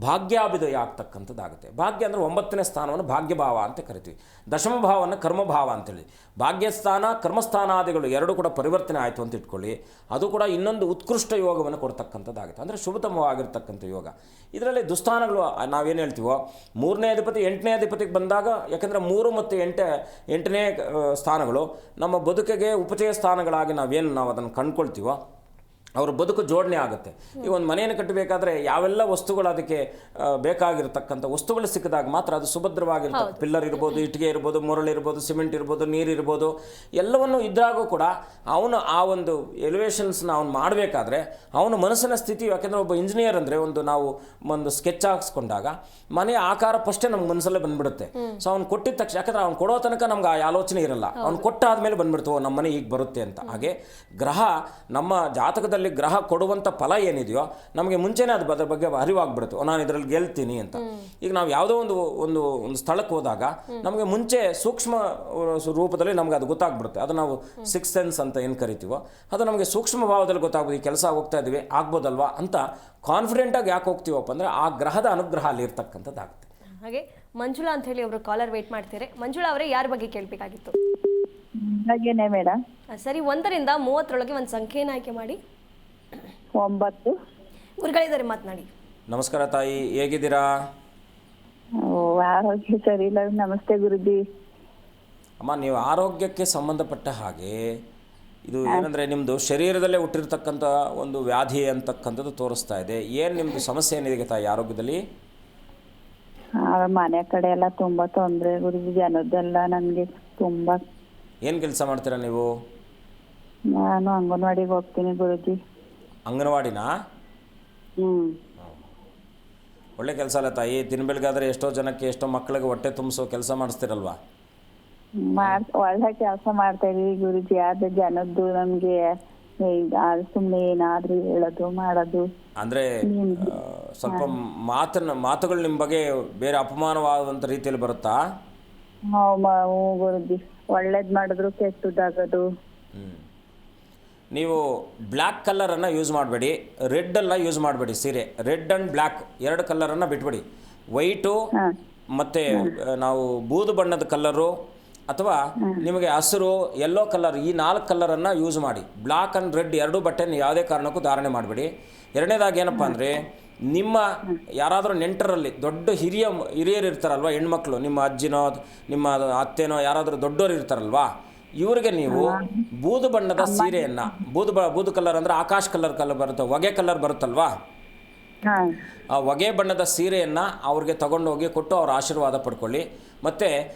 S4: ಭಾಗ್ಯಾಭಿದಯ ಆಗ್ತಕ್ಕಂಥದ್ದಾಗುತ್ತೆ. ಭಾಗ್ಯ ಅಂದರೆ 9ನೇ ಸ್ಥಾನವನ್ನು ಭಾಗ್ಯಭಾವ ಅಂತ ಕರಿತೀವಿ, ದಶಮ ಭಾವವನ್ನು ಕರ್ಮಭಾವ ಅಂತೇಳಿ. ಭಾಗ್ಯಸ್ಥಾನ ಕರ್ಮಸ್ಥಾನಾದಿಗಳು ಎರಡೂ ಕೂಡ ಪರಿವರ್ತನೆ ಆಯಿತು ಅಂತ ಇಟ್ಕೊಳ್ಳಿ, ಅದು ಕೂಡ ಇನ್ನೊಂದು ಉತ್ಕೃಷ್ಟ ಯೋಗವನ್ನು ಕೊಡ್ತಕ್ಕಂಥದ್ದಾಗುತ್ತೆ, ಅಂದರೆ ಶುಭತಮವಾಗಿರ್ತಕ್ಕಂಥ ಯೋಗ. ಇದರಲ್ಲಿ ದುಸ್ಥಾನಗಳು ನಾವೇನು ಹೇಳ್ತೀವೋ, 3ನೇ ಅಧಿಪತಿ 8ನೇ ಅಧಿಪತಿಗೆ ಬಂದಾಗ, ಯಾಕೆಂದರೆ 3 ಮತ್ತು 8ನೇ ಸ್ಥಾನಗಳು ನಮ್ಮ ಬದುಕಿಗೆ ಉಪಚಯ ಸ್ಥಾನಗಳಾಗಿ ನಾವು ಅದನ್ನು ಕಂಡುಕೊಳ್ತೀವೋ ಅವ್ರ ಬದುಕು ಜೋಡಣೆ ಆಗುತ್ತೆ. ಈ ಒಂದು ಮನೆಯನ್ನು ಕಟ್ಟಬೇಕಾದ್ರೆ ಯಾವೆಲ್ಲ ವಸ್ತುಗಳು ಅದಕ್ಕೆ ಬೇಕಾಗಿರ್ತಕ್ಕಂಥ ವಸ್ತುಗಳು ಸಿಕ್ಕಿದಾಗ ಮಾತ್ರ ಅದು ಸುಭದ್ರವಾಗಿರ್ತದೆ. ಪಿಲ್ಲರ್ ಇರ್ಬೋದು, ಇಟ್ಟಿಗೆ ಇರ್ಬೋದು, ಮೊರಳು ಇರ್ಬೋದು, ಸಿಮೆಂಟ್ ಇರ್ಬೋದು, ನೀರು ಇರ್ಬೋದು, ಎಲ್ಲವನ್ನು ಇದ್ರಾಗೂ ಕೂಡ ಅವನು ಆ ಒಂದು ಎಲಿವೇಷನ್ಸ್ನ ಅವ್ನು ಮಾಡಬೇಕಾದ್ರೆ ಅವನ ಮನಸ್ಸಿನ ಸ್ಥಿತಿ, ಯಾಕೆಂದರೆ ಒಬ್ಬ ಇಂಜಿನಿಯರ್ ಅಂದರೆ ನಾವು ಒಂದು ಸ್ಕೆಚ್ ಹಾಕ್ಸ್ಕೊಂಡಾಗ ಮನೆಯ ಆಕಾರ ಫಸ್ಟೇ ನಮ್ಗೆ ಮನಸ್ಸಲ್ಲೇ ಬಂದ್ಬಿಡುತ್ತೆ. ಸೊ ಅವ್ನು ಕೊಟ್ಟಿದ ತಕ್ಷಣ, ಯಾಕಂದರೆ ಅವ್ನು ಕೊಡೋ ತನಕ ನಮ್ಗೆ ಆ ಆಲೋಚನೆ ಇರಲ್ಲ, ಅವ್ನು ಕೊಟ್ಟಾದ್ಮೇಲೆ ಬಂದ್ಬಿಡ್ತು ನಮ್ಮ ಮನೆ ಈಗ ಬರುತ್ತೆ ಅಂತ. ಹಾಗೆ ಗ್ರಹ ನಮ್ಮ ಜಾತಕದಲ್ಲಿ ಗ್ರಹ ಕೊಡುವಂಥ ಫಲ ಏನಿದೆಯೋ ನಮಗೆ ಮುಂಚೆನೇ ಅದ್ರ ಬಗ್ಗೆ ಅರಿವಾಗ್ಬಿಡುತ್ತೆ, ನಾನು ಇದರಲ್ಲಿ ಗೆಲ್ತೀನಿ ಅಂತ. ಈಗ ನಾವು ಯಾವುದೋ ಒಂದು ಸ್ಥಳಕ್ಕೆ ಹೋದಾಗ ನಮಗೆ ಮುಂಚೆ ಸೂಕ್ಷ್ಮ ರೂಪದಲ್ಲಿ ನಮ್ಗೆ ಅದು ಗೊತ್ತಾಗ್ಬಿಡುತ್ತೆ. ಅದು ನಾವು 6th ಸೆನ್ಸ್ ಅಂತ ಏನು ಕರಿತೀವೋ ಅದು ನಮಗೆ ಸೂಕ್ಷ್ಮ ಭಾವದಲ್ಲಿ ಗೊತ್ತಾಗ್ಬೋದು. ಈ ಕೆಲಸ ಹೋಗ್ತಾ ಇದ್ದೀವಿ, ಆಗ್ಬೋದಲ್ವಾ ಅಂತ ಕಾನ್ಫಿಡೆಂಟಾಗಿ ಯಾಕೆ ಹೋಗ್ತೀವಪ್ಪ ಅಂದರೆ ಆ ಗ್ರಹದ ಅನುಗ್ರಹ ಅಲ್ಲಿ ಇರ್ತಕ್ಕಂಥದ್ದಾಗುತ್ತೆ.
S3: ಹಾಗೆ ಮಂಜುಳಾ ಅಂತ ಹೇಳಿ ಒಬ್ರು ಕಾಲರ್ ವೇಟ್ ಮಾಡ್ತಾರೆ. ಮಂಜುಳಾ ಅವರೇ, ಯಾರ ಬಗ್ಗೆ ಕೇಳಬೇಕಾಗಿತ್ತು?
S5: ಹಾಗೇನೆ ಮೇಡಮ್.
S3: ಸರಿ, 1ರಿಂದ 30ರೊಳಗೆ ಒಂದು ಸಂಖ್ಯೆಯನ್ನು ಆಯ್ಕೆ ಮಾಡಿ.
S5: 9.
S3: ಗುರುಗಳಿದ್ದಾರೆ, ಮಾತನಾಡಿ.
S4: ನಮಸ್ಕಾರ ತಾಯಿ, ಹೇಗಿದ್ದೀರಾ?
S5: ಆರೋಗ್ಯ ಸರಿ ಇಲ್ಲ. ನಮಸ್ತೆ ಗುರುಜಿ.
S4: ಅಮ್ಮ, ನೀವು ಆರೋಗ್ಯಕ್ಕೆ ಸಂಬಂಧಪಟ್ಟ ಹಾಗೆ ಇದು ಏನಂದರೆ ನಿಮ್ಮದು ಶರೀರದಲ್ಲೇ ಹುಟ್ಟಿರ್ತಕ್ಕಂಥ ಒಂದು ವ್ಯಾಧಿ ಅಂತಕ್ಕಂಥದ್ದು ತೋರಿಸ್ತಾ ಇದೆ. ಏನು ನಿಮ್ಮದು ಸಮಸ್ಯೆ ಏನಿದೆ ತಾಯಿ ಆರೋಗ್ಯದಲ್ಲಿ?
S5: ಮನೆ ಕಡೆ ಎಲ್ಲ ತುಂಬಾ ತೊಂದರೆ ಗುರುಜಿ, ಜನದ್ದೆಲ್ಲ ನನಗೆ ತುಂಬಾ.
S4: ಏನು ಕೆಲಸ ಮಾಡ್ತೀರಾ ನೀವು?
S5: ನಾನು ಅಂಗನವಾಡಿಗೆ ಹೋಗ್ತೀನಿ ಗುರುಜಿ.
S4: ಅಂಗನವಾಡಿನಾ? ಒಳ್ಳೆ ಕೆಲಸ ಅಲ್ಲ ತಾಯಿ. ದಿನ ಬೆಳಗಾದರೆ ಎಷ್ಟೋ ಜನಕ್ಕೆ, ಎಷ್ಟೋ ಮಕ್ಕಳಿಗೆ ಹೊಟ್ಟೆ ತುಂಬಿಸೋ ಕೆಲಸ ಮಾಡಿಸ್ತಿರಲ್ವಾ?
S5: ಒಳ್ಳೆ ಕೆಲಸ ಮಾಡ್ತಾ ಇದೀವಿ ಗುರುಜಿ. ಆದ್ರೆ ಜನದ್ದು ನಮ್ಗೆ ಸುಮ್ಮನೆ ಏನಾದ್ರೂ ಹೇಳೋದು ಮಾಡೋದು.
S4: ಅಂದರೆ ಸ್ವಲ್ಪ ಮಾತುಗಳು ನಿಮ್ಮ ಬಗ್ಗೆ ಬೇರೆ ಅಪಮಾನವಾದಂಥ ರೀತಿಯಲ್ಲಿ ಬರುತ್ತಾ?
S5: ಗುರುಜಿ, ಒಳ್ಳೇದ್ ಮಾಡಿದ್ರು ಕೆಟ್ಟದಾಗೋದು.
S4: ನೀವು ಬ್ಲ್ಯಾಕ್ ಕಲರನ್ನು ಯೂಸ್ ಮಾಡಬೇಡಿ, ರೆಡ್ಡೆಲ್ಲ ಯೂಸ್ ಮಾಡಬೇಡಿ. ಸೀರೆ ರೆಡ್ ಆ್ಯಂಡ್ ಬ್ಲ್ಯಾಕ್ 2 ಕಲರನ್ನು ಬಿಟ್ಬಿಡಿ. ವೈಟು ಮತ್ತು ನಾವು ಬೂದು ಬಣ್ಣದ ಕಲರು ಅಥವಾ ನಿಮಗೆ ಹಸಿರು, ಯೆಲ್ಲೋ ಕಲರ್, ಈ 4 ಕಲರನ್ನು ಯೂಸ್ ಮಾಡಿ. ಬ್ಲ್ಯಾಕ್ ಆ್ಯಂಡ್ ರೆಡ್ 2 ಬಟ್ಟೆನ ಯಾವುದೇ ಕಾರಣಕ್ಕೂ ಧಾರಣೆ ಮಾಡಬೇಡಿ. ಎರಡನೇದಾಗಿ ಏನಪ್ಪ ಅಂದರೆ, ನಿಮ್ಮ ಯಾರಾದರೂ ನೆಂಟರಲ್ಲಿ ದೊಡ್ಡ ಹಿರಿಯರು ಇರ್ತಾರಲ್ವ, ಹೆಣ್ಮಕ್ಳು, ನಿಮ್ಮ ಅಜ್ಜಿನೋ ನಿಮ್ಮ ಅತ್ತೆನೋ ಯಾರಾದರೂ ದೊಡ್ಡವರು ಇರ್ತಾರಲ್ವಾ, ಇವರಿಗೆ ನೀವು ಬೂದು ಬಣ್ಣದ ಸೀರೆಯನ್ನು, ಬೂದು ಕಲರ್ ಅಂದರೆ ಆಕಾಶ ಕಲರ್ ಬರುತ್ತೆ, ಹೊಗೆ ಕಲರ್ ಬರುತ್ತಲ್ವಾ, ಆ ಹೊಗೆ ಬಣ್ಣದ ಸೀರೆಯನ್ನು ಅವ್ರಿಗೆ ತಗೊಂಡು ಹೋಗಿ ಕೊಟ್ಟು ಅವ್ರ ಆಶೀರ್ವಾದ ಪಡ್ಕೊಳ್ಳಿ. ಮತ್ತು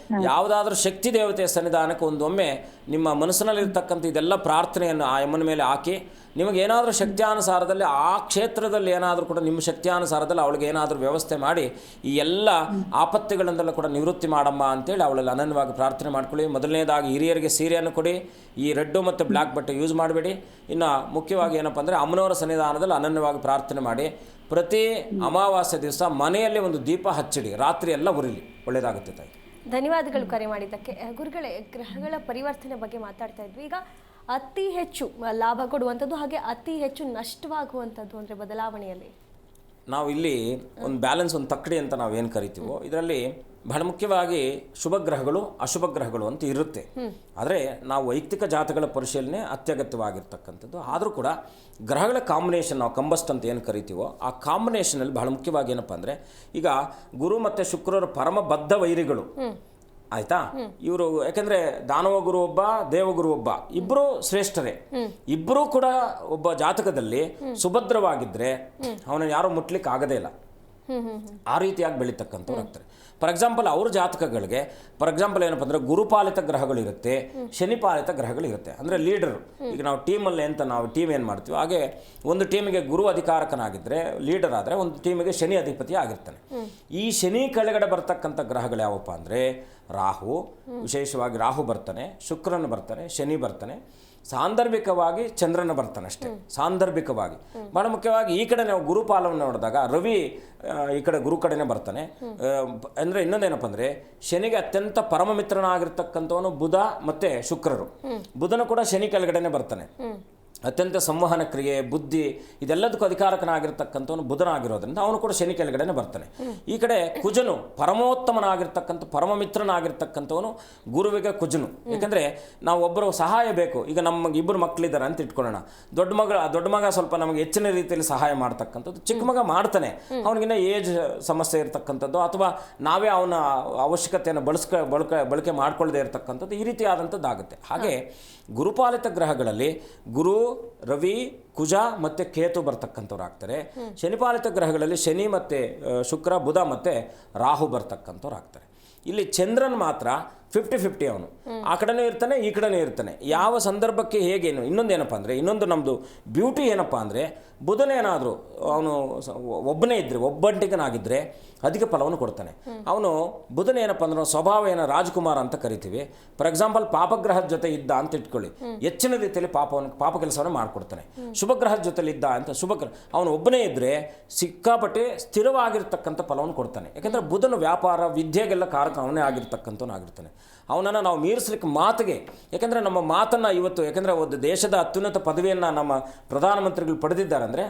S4: ಯಾವುದಾದ್ರೂ ಶಕ್ತಿ ದೇವತೆಯ ಸನ್ನಿಧಾನಕ್ಕೆ ಒಂದೊಮ್ಮೆ ನಿಮ್ಮ ಮನಸ್ಸಿನಲ್ಲಿರ್ತಕ್ಕಂಥ ಇದೆಲ್ಲ ಪ್ರಾರ್ಥನೆಯನ್ನು ಆ ಅಮ್ಮನ ಮೇಲೆ ಹಾಕಿ ನಿಮಗೇನಾದರೂ ಶಕ್ತಿಯಾನುಸಾರದಲ್ಲಿ ಆ ಕ್ಷೇತ್ರದಲ್ಲಿ ಏನಾದರೂ ಕೂಡ ನಿಮ್ಮ ಶಕ್ತಿಯಾನುಸಾರದಲ್ಲಿ ಅವಳಿಗೆ ಏನಾದರೂ ವ್ಯವಸ್ಥೆ ಮಾಡಿ ಈ ಎಲ್ಲ ಆಪತ್ತುಗಳಿಂದೆಲ್ಲ ಕೂಡ ನಿವೃತ್ತಿ ಮಾಡಮ್ಮ ಅಂತೇಳಿ ಅವಳಲ್ಲಿ ಅನನ್ಯವಾಗಿ ಪ್ರಾರ್ಥನೆ ಮಾಡ್ಕೊಳ್ಳಿ. ಮೊದಲನೇದಾಗಿ ಹಿರಿಯರಿಗೆ ಸೀರೆಯನ್ನು ಕೊಡಿ, ಈ ರೆಡ್ಡು ಮತ್ತು ಬ್ಲ್ಯಾಕ್ ಬಟ್ಟೆ ಯೂಸ್ ಮಾಡಬೇಡಿ. ಇನ್ನು ಮುಖ್ಯವಾಗಿ ಏನಪ್ಪ ಅಂದರೆ ಅಮ್ಮನವರ ಸನ್ನಿಧಾನದಲ್ಲಿ ಅನನ್ಯವಾಗಿ ಪ್ರಾರ್ಥನೆ ಮಾಡಿ. ಪ್ರತಿ ಅಮಾವಾಸ್ಯೆ ದಿವಸ ಮನೆಯಲ್ಲಿ ಒಂದು ದೀಪ ಹಚ್ಚಿಡಿ, ರಾತ್ರಿ ಎಲ್ಲ ಉರಿಲಿ, ಒಳ್ಳೆಯದಾಗುತ್ತೆ ತಾಯಿ.
S3: ಧನ್ಯವಾದಗಳು ಕರೆ ಮಾಡಿದ್ದಕ್ಕೆ. ಗುರುಗಳೇ, ಗ್ರಹಗಳ ಪರಿವರ್ತನೆ ಬಗ್ಗೆ ಮಾತಾಡ್ತಾ ಇದ್ವಿ. ಈಗ ಅತಿ ಹೆಚ್ಚು ಲಾಭ ಕೊಡುವಂಥದ್ದು ಹಾಗೆ ಅತಿ ಹೆಚ್ಚು ನಷ್ಟವಾಗುವಂಥದ್ದು ಅಂದರೆ ಬದಲಾವಣೆಯಲ್ಲಿ
S4: ನಾವು ಇಲ್ಲಿ ಒಂದು ಬ್ಯಾಲೆನ್ಸ್, ಒಂದು ತಕ್ಕಡಿ ಅಂತ ನಾವು ಏನು ಕರಿತೀವೋ, ಇದರಲ್ಲಿ ಬಹಳ ಮುಖ್ಯವಾಗಿ ಶುಭ ಗ್ರಹಗಳು ಅಶುಭ ಗ್ರಹಗಳು ಅಂತ ಇರುತ್ತೆ. ಆದರೆ ನಾವು ವೈಯಕ್ತಿಕ ಜಾತಕಗಳ ಪರಿಶೀಲನೆ ಅತ್ಯಗತ್ಯವಾಗಿರ್ತಕ್ಕಂಥದ್ದು. ಆದರೂ ಕೂಡ ಗ್ರಹಗಳ ಕಾಂಬಿನೇಷನ್, ನಾವು ಕಂಬಸ್ಟ್ ಅಂತ ಏನು ಕರಿತೀವೋ ಆ ಕಾಂಬಿನೇಷನಲ್ಲಿ ಬಹಳ ಮುಖ್ಯವಾಗಿ ಏನಪ್ಪ ಅಂದರೆ, ಈಗ ಗುರು ಮತ್ತು ಶುಕ್ರರು ಪರಮಬದ್ಧ ವೈರಿಗಳು, ಆಯ್ತಾ? ಇವರು ಯಾಕೆಂದರೆ ದಾನವ ಗುರು ಒಬ್ಬ, ದೇವಗುರು ಒಬ್ಬ, ಇಬ್ಬರು ಶ್ರೇಷ್ಠರೇ. ಇಬ್ಬರೂ ಕೂಡ ಒಬ್ಬ ಜಾತಕದಲ್ಲಿ ಸುಭದ್ರವಾಗಿದ್ದರೆ ಅವನನ್ನು ಯಾರೂ ಮುಟ್ಲಿಕ್ಕೆ ಆಗೋದೇ ಇಲ್ಲ. ಆ ರೀತಿಯಾಗಿ ಬೆಳೀತಕ್ಕಂಥವ್ರು ಆಗ್ತಾರೆ. ಫಾರ್ ಎಕ್ಸಾಂಪಲ್ ಅವ್ರ ಜಾತಕಗಳಿಗೆ ಏನಪ್ಪ ಅಂದರೆ ಗುರುಪಾಲಿತ ಗ್ರಹಗಳಿರುತ್ತೆ, ಶನಿಪಾಲಿತ ಗ್ರಹಗಳಿರುತ್ತೆ. ಅಂದರೆ ಲೀಡರು, ಈಗ ನಾವು ಟೀಮಲ್ಲಿ ನಾವು ಟೀಮ್ ಏನು ಮಾಡ್ತೀವಿ, ಹಾಗೆ ಒಂದು ಟೀಮಿಗೆ ಗುರು ಅಧಿಕಾರಕನಾಗಿದ್ದರೆ ಲೀಡರ್ ಆದರೆ ಒಂದು ಟೀಮಿಗೆ ಶನಿ ಅಧಿಪತಿ ಆಗಿರ್ತಾನೆ. ಈ ಶನಿ ಕೆಳಗಡೆ ಬರ್ತಕ್ಕಂಥ ಗ್ರಹಗಳು ಯಾವಪ್ಪ ಅಂದರೆ ರಾಹು, ವಿಶೇಷವಾಗಿ ರಾಹು ಬರ್ತಾನೆ, ಶುಕ್ರನ ಬರ್ತಾನೆ, ಶನಿ ಬರ್ತಾನೆ, ಸಾಂದರ್ಭಿಕವಾಗಿ ಚಂದ್ರನ ಬರ್ತಾನೆ ಅಷ್ಟೇ, ಸಾಂದರ್ಭಿಕವಾಗಿ. ಭಾಳ ಮುಖ್ಯವಾಗಿ ಈ ಕಡೆ ನಾವು ಗುರುಪಾಲವನ್ನು ನೋಡಿದಾಗ ರವಿ ಈ ಕಡೆ ಗುರು ಕಡೆನೇ ಬರ್ತಾನೆ. ಅಂದರೆ ಇನ್ನೊಂದೇನಪ್ಪ ಅಂದರೆ ಶನಿಗೆ ಅತ್ಯಂತ ಪರಮ ಮಿತ್ರನಾಗಿರ್ತಕ್ಕಂಥವನು ಬುಧ ಮತ್ತು ಶುಕ್ರರು. ಬುಧನು ಕೂಡ ಶನಿ ಕೆಳಗಡೆನೆ ಬರ್ತಾನೆ. ಅತ್ಯಂತ ಸಂವಹನ ಕ್ರಿಯೆ, ಬುದ್ಧಿ, ಇದೆಲ್ಲದಕ್ಕೂ ಅಧಿಕಾರಕನಾಗಿರ್ತಕ್ಕಂಥವನು ಬುಧನಾಗಿರೋದ್ರಿಂದ ಅವನು ಕೂಡ ಶನಿ ಕೆಳಗಡೆನೆ ಬರ್ತಾನೆ. ಈ ಕಡೆ ಕುಜನು ಪರಮೋತ್ತಮನಾಗಿರ್ತಕ್ಕಂಥ ಪರಮಮಿತ್ರನಾಗಿರ್ತಕ್ಕಂಥವನು ಗುರುವಿಗೆ ಕುಜನು. ಯಾಕೆಂದರೆ ನಾವು ಒಬ್ಬರು ಸಹಾಯ ಬೇಕು. ಈಗ ನಮಗೆ ಇಬ್ಬರು ಮಕ್ಕಳಿದ್ದಾರೆ ಅಂತ ಇಟ್ಕೊಳ್ಳೋಣ. ದೊಡ್ಡ ಮಗ ಸ್ವಲ್ಪ ನಮಗೆ ಹೆಚ್ಚಿನ ರೀತಿಯಲ್ಲಿ ಸಹಾಯ ಮಾಡ್ತಕ್ಕಂಥದ್ದು, ಚಿಕ್ಕ ಮಗ ಮಾಡ್ತಾನೆ, ಅವನಿಗಿನ್ನ ಏಜ್ ಸಮಸ್ಯೆ ಇರತಕ್ಕಂಥದ್ದು, ಅಥವಾ ನಾವೇ ಅವನ ಅವಶ್ಯಕತೆಯನ್ನು ಬಳಕೆ ಮಾಡ್ಕೊಳ್ಳದೆ ಇರತಕ್ಕಂಥದ್ದು, ಈ ರೀತಿಯಾದಂಥದ್ದು ಆಗುತ್ತೆ. ಹಾಗೆ ಗುರುಪಾಲಿತ ಗ್ರಹಗಳಲ್ಲಿ ಗುರು, ರವಿ, ಕುಜ ಮತ್ತು ಕೇತು ಬರ್ತಕ್ಕಂಥವ್ರು ಆಗ್ತಾರೆ. ಶನಿಪಾಲಿತ ಗ್ರಹಗಳಲ್ಲಿ ಶನಿ ಮತ್ತು ಶುಕ್ರ, ಬುಧ ಮತ್ತು ರಾಹು ಬರ್ತಕ್ಕಂಥವ್ರು ಆಗ್ತಾರೆ. ಇಲ್ಲಿ ಚಂದ್ರನ್ ಮಾತ್ರ 50-50, ಅವನು ಆ ಕಡೆನೂ ಇರ್ತಾನೆ, ಈ ಕಡೆನೂ ಇರ್ತಾನೆ. ಯಾವ ಸಂದರ್ಭಕ್ಕೆ ಹೇಗೇನು. ಇನ್ನೊಂದೇನಪ್ಪ ಅಂದರೆ, ಇನ್ನೊಂದು ನಮ್ಮದು ಬ್ಯೂಟಿ ಏನಪ್ಪ ಅಂದರೆ, ಬುಧನೇನಾದರೂ ಅವನು ಒಬ್ಬನೇ ಇದ್ದರೆ, ಒಬ್ಬಂಟಿಗನಾಗಿದ್ದರೆ ಅಧಿಕ ಫಲವನ್ನು ಕೊಡ್ತಾನೆ. ಅವನು ಬುಧನೇನಪ್ಪ ಅಂದ್ರೆ ಸ್ವಭಾವ ಏನೋ ರಾಜಕುಮಾರ ಅಂತ ಕರಿತೀವಿ. ಫಾರ್ ಎಕ್ಸಾಂಪಲ್ ಪಾಪಗ್ರಹದ ಜೊತೆ ಇದ್ದ ಅಂತ ಇಟ್ಕೊಳ್ಳಿ, ಹೆಚ್ಚಿನ ರೀತಿಯಲ್ಲಿ ಪಾಪ ಕೆಲಸವನ್ನು ಮಾಡಿಕೊಡ್ತಾನೆ. ಶುಭಗ್ರಹದ ಜೊತೆಲಿ ಇದ್ದ ಅಂತ ಅವನು ಒಬ್ಬನೇ ಇದ್ದರೆ ಸಿಕ್ಕಾಪಟ್ಟೆ ಸ್ಥಿರವಾಗಿರ್ತಕ್ಕಂಥ ಫಲವನ್ನು ಕೊಡ್ತಾನೆ. ಯಾಕೆಂದರೆ ಬುಧನು ವ್ಯಾಪಾರ ವಿದ್ಯೆಗೆಲ್ಲ ಕಾರಕ ಅವನೇ ಆಗಿರ್ತಾನೆ. ಅವನನ್ನು ನಾವು ಮೀರಿಸ್ಲಿಕ್ಕೆ ಮಾತಿಗೆ, ಯಾಕೆಂದರೆ ನಮ್ಮ ಮಾತನ್ನು ಇವತ್ತು, ಯಾಕೆಂದರೆ ಒಂದು ದೇಶದ ಅತ್ಯುನ್ನತ ಪದವಿಯನ್ನು ನಮ್ಮ ಪ್ರಧಾನಮಂತ್ರಿಗಳು ಪಡೆದಿದ್ದಾರೆ ಅಂದರೆ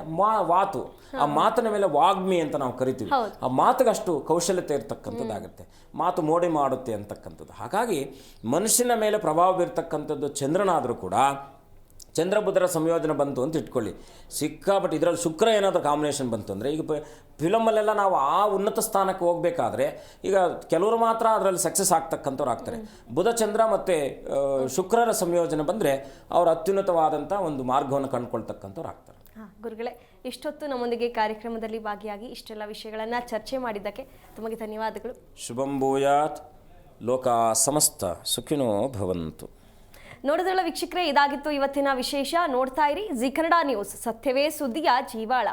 S4: ಮಾತು, ಆ ಮಾತಿನ ಮೇಲೆ ವಾಗ್ಮಿ ಅಂತ ನಾವು ಕರಿತೀವಿ. ಆ ಮಾತಿಗಷ್ಟು ಕೌಶಲ್ಯತೆ ಇರ್ತಕ್ಕಂಥದ್ದಾಗುತ್ತೆ. ಮಾತು ಮೋಡಿ ಮಾಡುತ್ತೆ ಅಂತಕ್ಕಂಥದ್ದು. ಹಾಗಾಗಿ ಮನುಷ್ಯನ ಮೇಲೆ ಪ್ರಭಾವ ಬೀರ್ತಕ್ಕಂಥದ್ದು ಚಂದ್ರನಾದರೂ ಕೂಡ, ಚಂದ್ರ ಬುಧರ ಸಂಯೋಜನೆ ಬಂತು ಅಂತ ಇಟ್ಕೊಳ್ಳಿ, ಸಿಕ್ಕಾಪಟ್ಟೆ ಇದರಲ್ಲಿ ಶುಕ್ರ ಏನಾದರೂ ಕಾಂಬಿನೇಷನ್ ಬಂತು ಅಂದರೆ, ಈಗ ಫಿಲಮಲ್ಲೆಲ್ಲ ನಾವು ಆ ಉನ್ನತ ಸ್ಥಾನಕ್ಕೆ ಹೋಗಬೇಕಾದ್ರೆ ಈಗ ಕೆಲವರು ಮಾತ್ರ ಅದರಲ್ಲಿ ಸಕ್ಸಸ್ ಆಗ್ತಕ್ಕಂಥವ್ರು ಆಗ್ತಾರೆ. ಬುಧ, ಚಂದ್ರ ಮತ್ತು ಶುಕ್ರರ ಸಂಯೋಜನೆ ಬಂದರೆ ಅವರು ಅತ್ಯುನ್ನತವಾದಂಥ ಒಂದು ಮಾರ್ಗವನ್ನು ಕಂಡುಕೊಳ್ತಕ್ಕಂಥವ್ರು ಆಗ್ತಾರೆ.
S3: ಗುರುಗಳೇ, ಇಷ್ಟೊತ್ತು ನಮ್ಮೊಂದಿಗೆ ಕಾರ್ಯಕ್ರಮದಲ್ಲಿ ಭಾಗಿಯಾಗಿ ಇಷ್ಟೆಲ್ಲ ವಿಷಯಗಳನ್ನು ಚರ್ಚೆ ಮಾಡಿದ್ದಕ್ಕೆ ತಮಗೆ ಧನ್ಯವಾದಗಳು.
S4: ಶುಭಂ ಭೂಯಾತ್, ಲೋಕ ಸಮಸ್ತ ಸುಖಿನೋ ಭವಂತು.
S3: ನೋಡಿದ್ರಲ್ಲ ವೀಕ್ಷಕರೇ, ಇದಾಗಿತ್ತು ಇವತ್ತಿನ ವಿಶೇಷ. ನೋಡ್ತಾ ಇರಿ ಜಿ ಕನ್ನಡ ನ್ಯೂಸ್, ಸತ್ಯವೇ ಸುದ್ದಿಯ ಜೀವಾಳ.